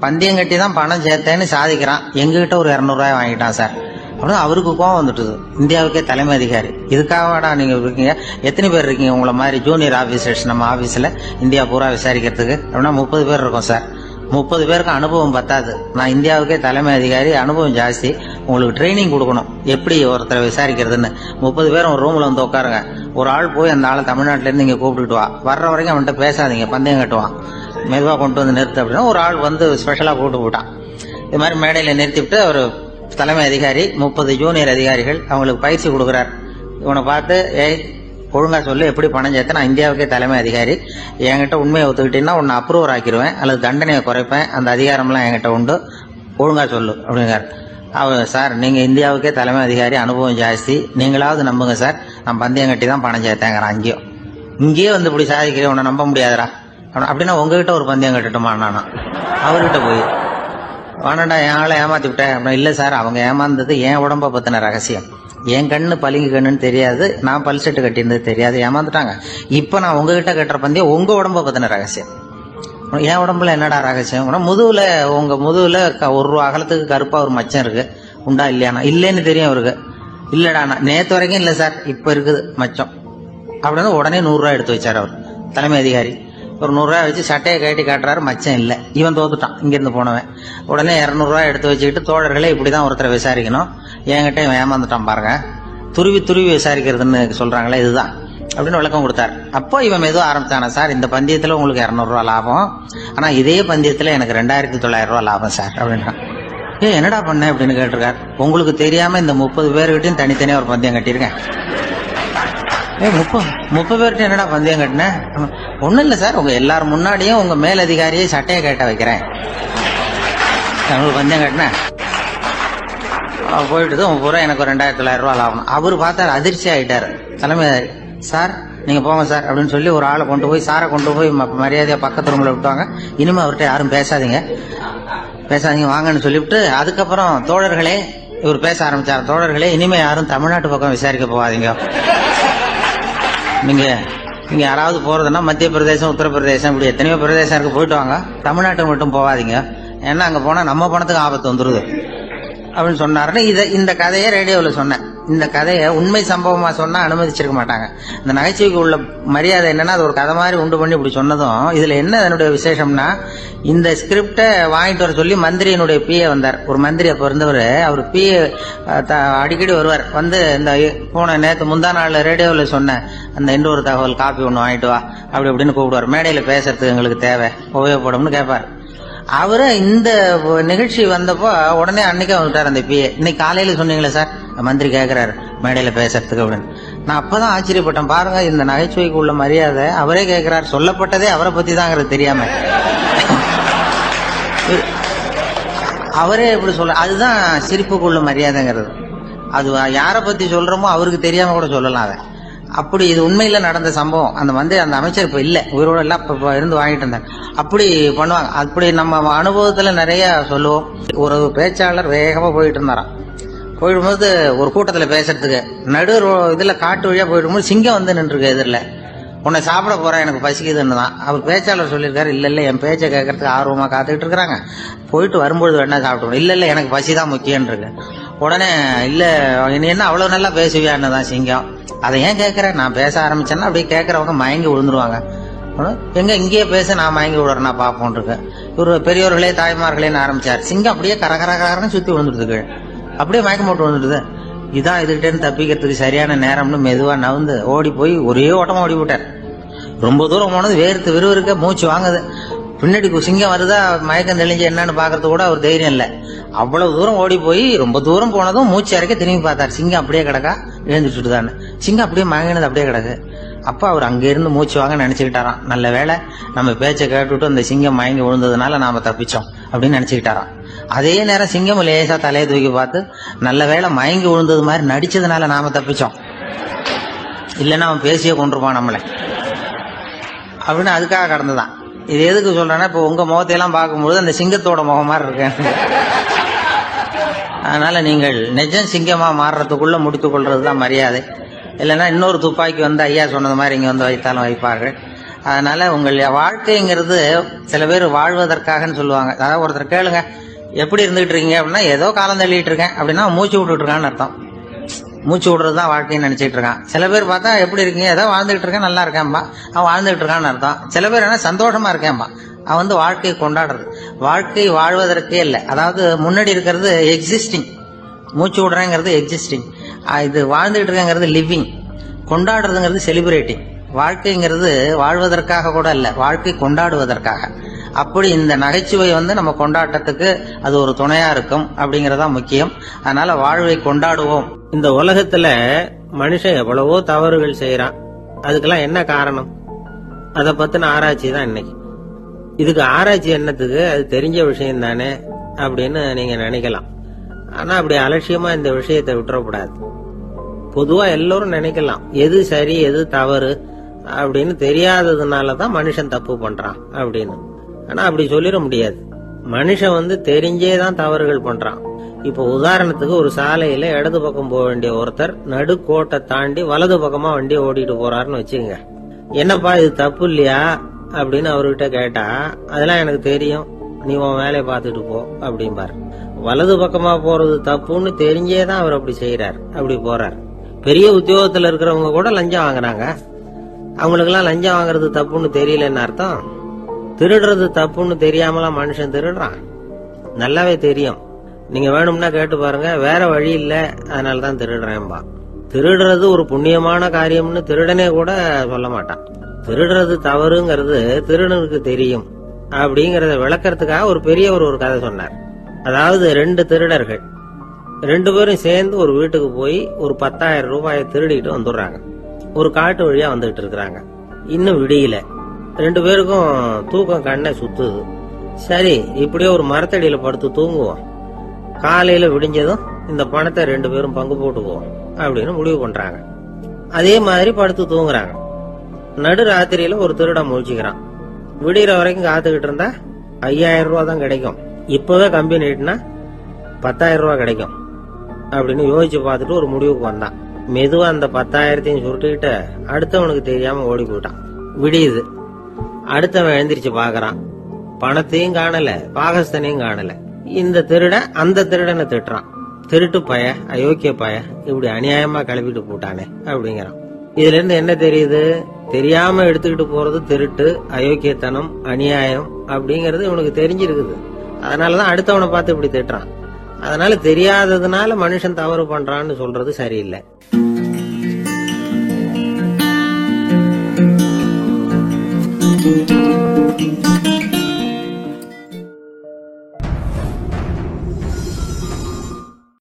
பந்தயம் கட்டி தான் பணம் சேர்த்தேன்னு சாதிக்கிறான், எங்ககிட்ட ஒரு 200 ரூபாய் வாங்கிட்டான் சார் அப்படின்னு. அவருக்கு கோவம் வந்துட்டுது. இந்தியாவுக்கே தலைமை அதிகாரி, இதுக்காகடா நீங்க இருக்கீங்க, எத்தனை பேர் இருக்கீங்க உங்களை மாதிரி ஜூனியர் ஆபீசர்ஸ் நம்ம ஆபீஸ்ல இந்தியா பூரா விசாரிக்கிறதுக்கு அப்படின்னா 30 பேர் இருக்கோம் சார். 30 பேருக்கு அனுபவம் பத்தாது, நான் இந்தியாவுக்கே தலைமை அதிகாரி, அனுபவம் ஜாஸ்தி, உங்களுக்கு ட்ரைனிங் கொடுக்கணும் எப்படி ஒருத்தரை விசாரிக்கிறதுன்னு. 30 பேரும் ஒரு ரூம்ல வந்து உட்காருங்க, ஒரு ஆள் போய் அந்த ஆளை தமிழ்நாட்டில இருந்து இங்க கூப்பிட்டுட்டு வா, வர்ற வரைக்கும் அவன்கிட்ட பேசாதீங்க, பந்தயம் கட்டுவான், மெதுவா கொண்டு வந்து நிறுத்து அப்படின்னா ஒரு ஆள் வந்து ஸ்பெஷலா கூப்பிட்டு போட்டான். இது மாதிரி மேடையில நிறுத்திவிட்டு ஒரு தலைமை அதிகாரி 30 ஜூனியர் அதிகாரிகள் அவங்களுக்கு பயிற்சி கொடுக்குறார். இவனை பார்த்து, ஒழுங்கா சொல்லு, எப்படி பணம் சேர்த்த, நான் இந்தியாவுக்கே தலைமை அதிகாரி, என்கிட்ட உண்மையை ஒத்துக்கிட்டீங்கன்னா உன்னை அப்ரூவர் ஆக்கிடுவேன் அல்லது தண்டனையை குறைப்பேன், அந்த அதிகாரம்லாம் என்கிட்ட உண்டு, ஒழுங்கா சொல்லு அப்படிங்கிறார். அவர், சார் நீங்க இந்தியாவுக்கே தலைமை அதிகாரி, அனுபவம் ஜாஸ்தி, நீங்களாவது நம்புங்க சார், நான் பந்தயம் கட்டி தான் பணம் சேர்த்தேங்கிறான். இங்கேயே வந்து இப்படி சாதிக்கிறேன், உன்னை நம்ப முடியாதுரா அப்படின்னா உங்ககிட்ட ஒரு பந்தயம் கட்டட்டுமா நானா அவர்கிட்ட போய், வேணாண்டா என் ஆளை ஏமாத்தி விட்டேன் அப்படின்னா. இல்ல சார், அவங்க ஏமாந்தது என் உடம்ப பத்தின ரகசியம், என் கண்ணு பளிங்கு கண்ணுன்னு தெரியாது, நான் பல்செட்டு கட்டியிருந்தது தெரியாது, ஏமாந்துட்டாங்க. இப்ப நான் உங்ககிட்ட கட்டுற பந்தயம் உங்க உடம்ப பத்தின ரகசியம். என் உடம்புல என்னடா ரகசியம், முதுகுல, உங்க முதுகுல 1 ரூபா அகலத்துக்கு கருப்பா ஒரு மச்சம் இருக்கு, உண்டா இல்லையானா, இல்லைன்னு தெரியும் அவருக்கு. இல்லடா, நேத்து வரைக்கும் இல்ல சார், இப்ப இருக்குது மச்சம் அப்படின்னு. உடனே 100 ரூபாய் எடுத்து வச்சாரு அவர் தலைமை அதிகாரி. ஒரு 100 ரூபாய் வச்சு சட்டையை கட்டி காட்டுறாரு, மச்சம் இல்ல, இவன் தோத்துட்டான் இங்கிருந்து போனவன். உடனே 200 ரூபாய் எடுத்து வச்சுக்கிட்டு, தோழர்களே இப்படிதான் ஒருத்தரை விசாரிக்கணும், என்கிட்ட இவன் ஏமாந்துட்டான் பாருங்க, துருவி துருவி விசாரிக்கிறதுன்னு சொல்றாங்களே இதுதான் அப்படின்னு விளக்கம் கொடுத்தாரு. அப்போ இவன் மெதுவாக ஆரம்பிச்சானா, சார் இந்த பந்தயத்துல உங்களுக்கு 200 ரூபாய் லாபம், ஆனா இதே பந்தயத்துல எனக்கு 2900 ரூபாய் லாபம் சார் அப்படின்றான். என்னடா பண்ண அப்படின்னு கேட்டிருக்காரு. உங்களுக்கு தெரியாம இந்த 30 பேர்கிட்டையும் தனித்தனியா ஒரு பந்தயம் கட்டியிருக்கேன். 30 பேர்கிட்ட என்னடா பந்தயம் கட்டினேன்? ஒண்ணும் இல்ல சார், உங்க எல்லாரும் முன்னாடியும் உங்க மேலதிகாரியை சட்டையை கேட்ட வைக்கிறேன், பந்தயம் கட்டினேன், போயிட்டு உங்க பூரா எனக்கு 2900 ரூபாய் லாபம். அவரு பார்த்தாரு, அதிர்ச்சி ஆயிட்டாரு தலைமை. சார் நீங்க போங்க சார் அப்படின்னு சொல்லி ஒரு ஆளை கொண்டு போய், சாரை கொண்டு போய் மரியாதையா பக்கத்து ரூம்ல விட்டுவாங்க, இனிமே அவர்கிட்ட யாரும் பேசாதீங்க வாங்கன்னு சொல்லிவிட்டு, அதுக்கப்புறம் தோழர்களே, இவர் பேச ஆரம்பிச்சார், தோழர்களே இனிமே யாரும் தமிழ்நாட்டு பக்கம் விசாரிக்க போகாதீங்க, நீங்க யாராவது போறதுன்னா மத்திய பிரதேசம், உத்தரப்பிரதேசம், இப்படி எத்தனையோ பிரதேசம் இருக்கு, போயிட்டு வாங்க, தமிழ்நாட்டுக்கு மட்டும் போகாதீங்க, ஏன்னா அங்க போனா நம்ம பணத்துக்கு ஆபத்து வந்துருது அப்படின்னு சொன்னாருன்னு. இந்த கதையை ரேடியோல சொன்னேன். இந்த கதையை உண்மை சம்பவமா சொன்னா அனுமதிச்சிருக்க மாட்டாங்க. இந்த நகைச்சுவைக்கு உள்ள மரியாதை என்னன்னா, அது ஒரு கதை மாதிரி உண்டு பண்ணி இப்படி சொன்னதும், இதுல என்ன என்னுடைய விசேஷம்னா, இந்த ஸ்கிரிப்டை வாங்கிட்டு வர சொல்லி மந்திரியினுடைய பிஏ வந்தார். ஒரு மந்திரி அப்ப இருந்தவர், அவர் பிஏ அடிக்கடி வருவார். வந்து இந்த போன நேற்று முந்தா நாள் ரேடியோவில் சொன்ன அந்த இன்னொரு தகவல் காப்பி ஒன்று வாங்கிட்டு வா அப்படி அப்படின்னு கூப்பிடுவார். மேடையில பேசுறதுக்கு எங்களுக்கு தேவை, உபயோகப்படும்னு கேட்பார். அவரு இந்த நிகழ்ச்சி வந்தப்போ உடனே அன்னைக்கே வந்துட்டார் அந்த பிஏ. இன்னைக்கு காலையில சொன்னீங்களே சார், மந்திரி கேட்கிறாரு மேடையில பேசுறதுக்கு அப்படின்னு. நான் அப்பதான் ஆச்சரியப்பட்டேன், பாருங்க இந்த நகைச்சுவைக்கு உள்ள மரியாதை. அவரே கேட்கிறார், சொல்லப்பட்டதே அவரை பத்தி தாங்கிறது தெரியாம அவரே எப்படி சொல்ல, அதுதான் சிரிப்புக்குள்ள மரியாதைங்கிறது. அது யாரை பத்தி சொல்றோமோ அவருக்கு தெரியாம கூட சொல்லலாம். அதை அப்படி இது உண்மையில நடந்த சம்பவம். அந்த அமைச்சர் இப்ப இல்ல, உயிரோட எல்லாம் இப்ப இருந்து வாங்கிட்டு இருந்தாங்க. அப்படி பண்ணுவாங்க. அப்படி நம்ம அனுபவத்துல நிறைய சொல்லுவோம். ஒரு பேச்சாளர் வேகமா போயிட்டு இருந்தாராம். போயிடும்போது ஒரு கூட்டத்துல பேசுறதுக்கு இதுல காட்டு வழியா போயிடும்போது சிங்கம் வந்து நின்றுருக்கு எதிரில். உன்னை சாப்பிட போறேன், எனக்கு பசிக்குதுன்னு தான் அவர் பேச்சாளர் சொல்லியிருக்காரு. இல்ல என் பேச்சை கேட்கறதுக்கு ஆர்வமா காத்துக்கிட்டு இருக்கிறாங்க, போயிட்டு வரும்பொழுது வேணா சாப்பிட்டு. இல்ல எனக்கு பசிதான் முக்கியம் இருக்கு. உடனே இல்ல நீ என்ன அவ்வளவு நல்லா பேசுவியான்னு தான் சிங்கம். அதை ஏன் கேட்கறேன், நான் பேச ஆரம்பிச்சேன்னா அப்படியே கேட்கறவங்க மயங்கி விழுந்துருவாங்க. எங்க இங்கேயே பேச நான் மயங்கி விடுறேன், நான் பாப்போம் இருக்கு. இவரு பெரியவர்களே தாய்மார்களேன்னு ஆரம்பிச்சார். சிங்கம் அப்படியே கரகரன்னு சுத்தி விழுந்துருது, அப்படியே மயக்கம் போட்டு விழுந்துருது. இதான் இதுகிட்டேன்னு தப்பிக்கிறதுக்கு சரியான நேரம்னு மெதுவா நவுந்து ஓடி போய் ஒரே ஓட்டமா ஓடி விட்டார். ரொம்ப தூரம் போனது வேர்த்து விறுவிறுக்க மூச்சு வாங்குது. பின்னாடி சிங்கம் வருதா மயக்கம் தெளிஞ்சு என்னன்னு பாக்குறது கூட அவர் தைரியம் இல்ல. அவ்வளவு தூரம் ஓடி போய் ரொம்ப தூரம் போனதும் மூச்சு இறக்க திரும்பி பார்த்தார். சிங்கம் அப்படியே கிடக்கா, எழுந்துட்டுதான்னு. சிங்கம் அப்படியே மயங்கினது அப்படியே கிடக்கு. அப்ப அவர் அங்க இருந்து மூச்சு வாங்க நினைச்சுக்கிட்டாராம். நல்ல வேளை நம்ம பேச்சை கேட்டுவிட்டு அந்த சிங்கம் மயங்கி விழுந்ததுனால நாம தப்பிச்சோம் அப்படின்னு நினைச்சுக்கிட்டாராம். அதே நேரம் சிங்கம் லேசா தலையை தூக்கி பார்த்து, நல்ல வேளை மயங்கி விழுந்தது மாதிரி நடிச்சதுனால நாம தப்பிச்சோம், இல்லைன்னா அவன் பேசியே கொண்டிருப்பான் நம்மளை அப்படின்னு அதுக்காக கடந்துதான். இது எதுக்கு சொல்றேன்னா, இப்ப உங்க முகத்தையெல்லாம் பார்க்கும்போது அந்த சிங்கத்தோட முகம் மாதிரி இருக்கேன். அதனால நீங்கள் நிஜம் சிங்கமா மாறுறதுக்குள்ள முடித்துக் கொள்றதுதான் மரியாதை. இல்லைன்னா இன்னொரு துப்பாக்கி வந்து ஐயா சொன்னது மாதிரி இங்க வந்து வைத்தாலும் வைப்பார்கள். அதனால உங்கள் வாழ்க்கைங்கிறது சில பேர் வாழ்வதற்காகன்னு சொல்லுவாங்க. அதாவது ஒருத்தர் கேளுங்க, எப்படி இருந்துகிட்டு இருக்கீங்க அப்படின்னா, ஏதோ காலம் தள்ளிட்டு இருக்கேன் அப்படின்னா மூச்சு விட்டுட்டு இருக்கான்னு அர்த்தம். மூச்சு விடுறதுதான் வாழ்க்கைன்னு நினைச்சிட்டு இருக்கான். சில பேர் பார்த்தா எப்படி இருக்கீங்க, ஏதோ வாழ்ந்துகிட்டு இருக்கேன், நல்லா இருக்கேன்பா, அவன் வாழ்ந்துகிட்டு இருக்கான்னு அர்த்தம். சில பேர் என்ன சந்தோஷமா இருக்கேன்பா, அவன் வந்து வாழ்க்கையை கொண்டாடுறது. வாழ்க்கை வாழ்வதற்கே இல்லை. அதாவது முன்னாடி இருக்கிறது எக்ஸிஸ்டிங், மூச்சு விடுறேங்கிறது எக்ஸிஸ்டிங், இது வாழ்ந்துகிட்டு இருக்கேங்கிறது லிவிங், கொண்டாடுறதுங்கிறது செலிப்ரேட்டிங். வாழ்க்கைங்கிறது வாழ்வதற்காக கூட இல்ல, வாழ்க்கை கொண்டாடுவதற்காக. அப்படி இந்த நகைச்சுவை வந்து நம்ம கொண்டாட்டத்துக்கு அது ஒரு துணையா இருக்கும் அப்படிங்கறதா முக்கியம். அதனால வாழ்வை கொண்டாடுவோம். இந்த உலகத்துல மனுஷன் எவ்வளவோ தவறுகள் செய்யறான். அதுக்கெல்லாம் என்ன காரணம்? அதை பத்தின ஆராய்ச்சி தான் இன்னைக்கு. இதுக்கு ஆராய்ச்சி என்னத்துக்கு, அது தெரிஞ்ச விஷயம் தானே அப்படின்னு நீங்க நினைக்கலாம். ஆனா அப்படி அலட்சியமா இந்த விஷயத்தை விட்டுறக்கூடாது. பொதுவா எல்லோரும் நினைக்கலாம் எது சரி எது தவறு அப்படின்னு தெரியாததுனாலதான் மனுஷன் தப்பு பண்றான் அப்படின்னு. ஆனா அப்படி சொல்லிட முடியாது. மனுஷன் வந்து தெரிஞ்சேதான் தவறுகள் பண்றான். இப்ப உதாரணத்துக்கு ஒரு சாலையில இடது பக்கம் போக வேண்டிய ஒருத்தர் நடுக்கோட்டை தாண்டி வலது பக்கமா வண்டியை ஓட்டிட்டு போறாருன்னு வச்சுக்கோங்க. என்னப்பா இது தப்பு இல்லையா அப்படின்னு அவர்கிட்ட கேட்டா, அதெல்லாம் எனக்கு தெரியும், நீ உன் வேலையை பார்த்துட்டு போ அப்படிம்பாரு. வலது பக்கமா போறது தப்புன்னு தெரிஞ்சேதான் அவர் அப்படி செய்யறாரு, அப்படி போறாரு. பெரிய உத்தியோகத்துல இருக்கிறவங்க கூட லஞ்சம் வாங்குறாங்க. அவங்களுக்கு எல்லாம் லஞ்சம் வாங்குறது தப்புன்னு தெரியலன்னு அர்த்தம். திருடுறது தப்புன்னு தெரியாமலாம் மனுஷன் திருடுறான், நல்லாவே தெரியும். நீங்க வேணும்னா கேட்டு பாருங்க, வேற வழி இல்ல அதனாலதான் திருடுறேன்பா. திருடுறது ஒரு புண்ணியமான காரியம்னு திருடனே கூட சொல்ல மாட்டான். திருடுறது தவறுங்கிறது திருடனுக்கு தெரியும் அப்படிங்கறத விளக்கறதுக்காக ஒரு பெரியவர் ஒரு கதை சொன்னார். அதாவது 2 திருடர்கள் 2 பேரும் சேர்ந்து ஒரு வீட்டுக்கு போய் ஒரு 10,000 ரூபாயை திருடிட்டு வந்துடுறாங்க. ஒரு காட்டு வழியா வந்துட்டு இருக்கிறாங்க. இன்னும் விடியல. 2 பேருக்கும் தூக்கம் கண்ணை சுத்துது. சரி, இப்படியே ஒரு மரத்தடியில படுத்து தூங்குவோம், காலையில விடிஞ்சதும் இந்த பணத்தை 2 பேரும் பங்கு போட்டுக்குவோம் அப்படின்னு முடிவு பண்றாங்க. அதே மாதிரி படுத்து தூங்குறாங்க. நடு ராத்திரியில ஒரு திருடன் முழிச்சுக்கிறான். விடிகிற வரைக்கும் காத்துக்கிட்டு இருந்தா 5,000 ரூபா தான் கிடைக்கும், இப்பவே கம்பி நீட்டினா 10,000 ரூபா கிடைக்கும் அப்படின்னு யோசிச்சு பார்த்துட்டு ஒரு முடிவுக்கு வந்தான். மெதுவா அந்த 10,000த்தையும் சுருட்டிக்கிட்டு அடுத்தவனுக்கு தெரியாம ஓடி போயிட்டான். விடியுது. அடுத்தவன் எழுந்திரிச்சு பாக்குறான், பணத்தையும் காணல, பாகஸ்தனையும் காணல. இந்த திருடன் அந்த திருடனை திட்டுறான், திருட்டு பய, அயோக்கிய பய, இப்படி அநியாயமா கிளப்பிட்டு போட்டானே அப்படிங்கிறான். இதுல இருந்து என்ன தெரியுது? தெரியாம எடுத்துக்கிட்டு போறது திருட்டு, அயோக்கியத்தனம், அநியாயம் அப்படிங்கறது இவனுக்கு தெரிஞ்சிருக்குது. அதனாலதான் அடுத்தவனை பார்த்து இப்படி திட்டுறான். அதனால தெரியாததுனால மனுஷன் தவறு பண்றான்னு சொல்றது சரியில்லை.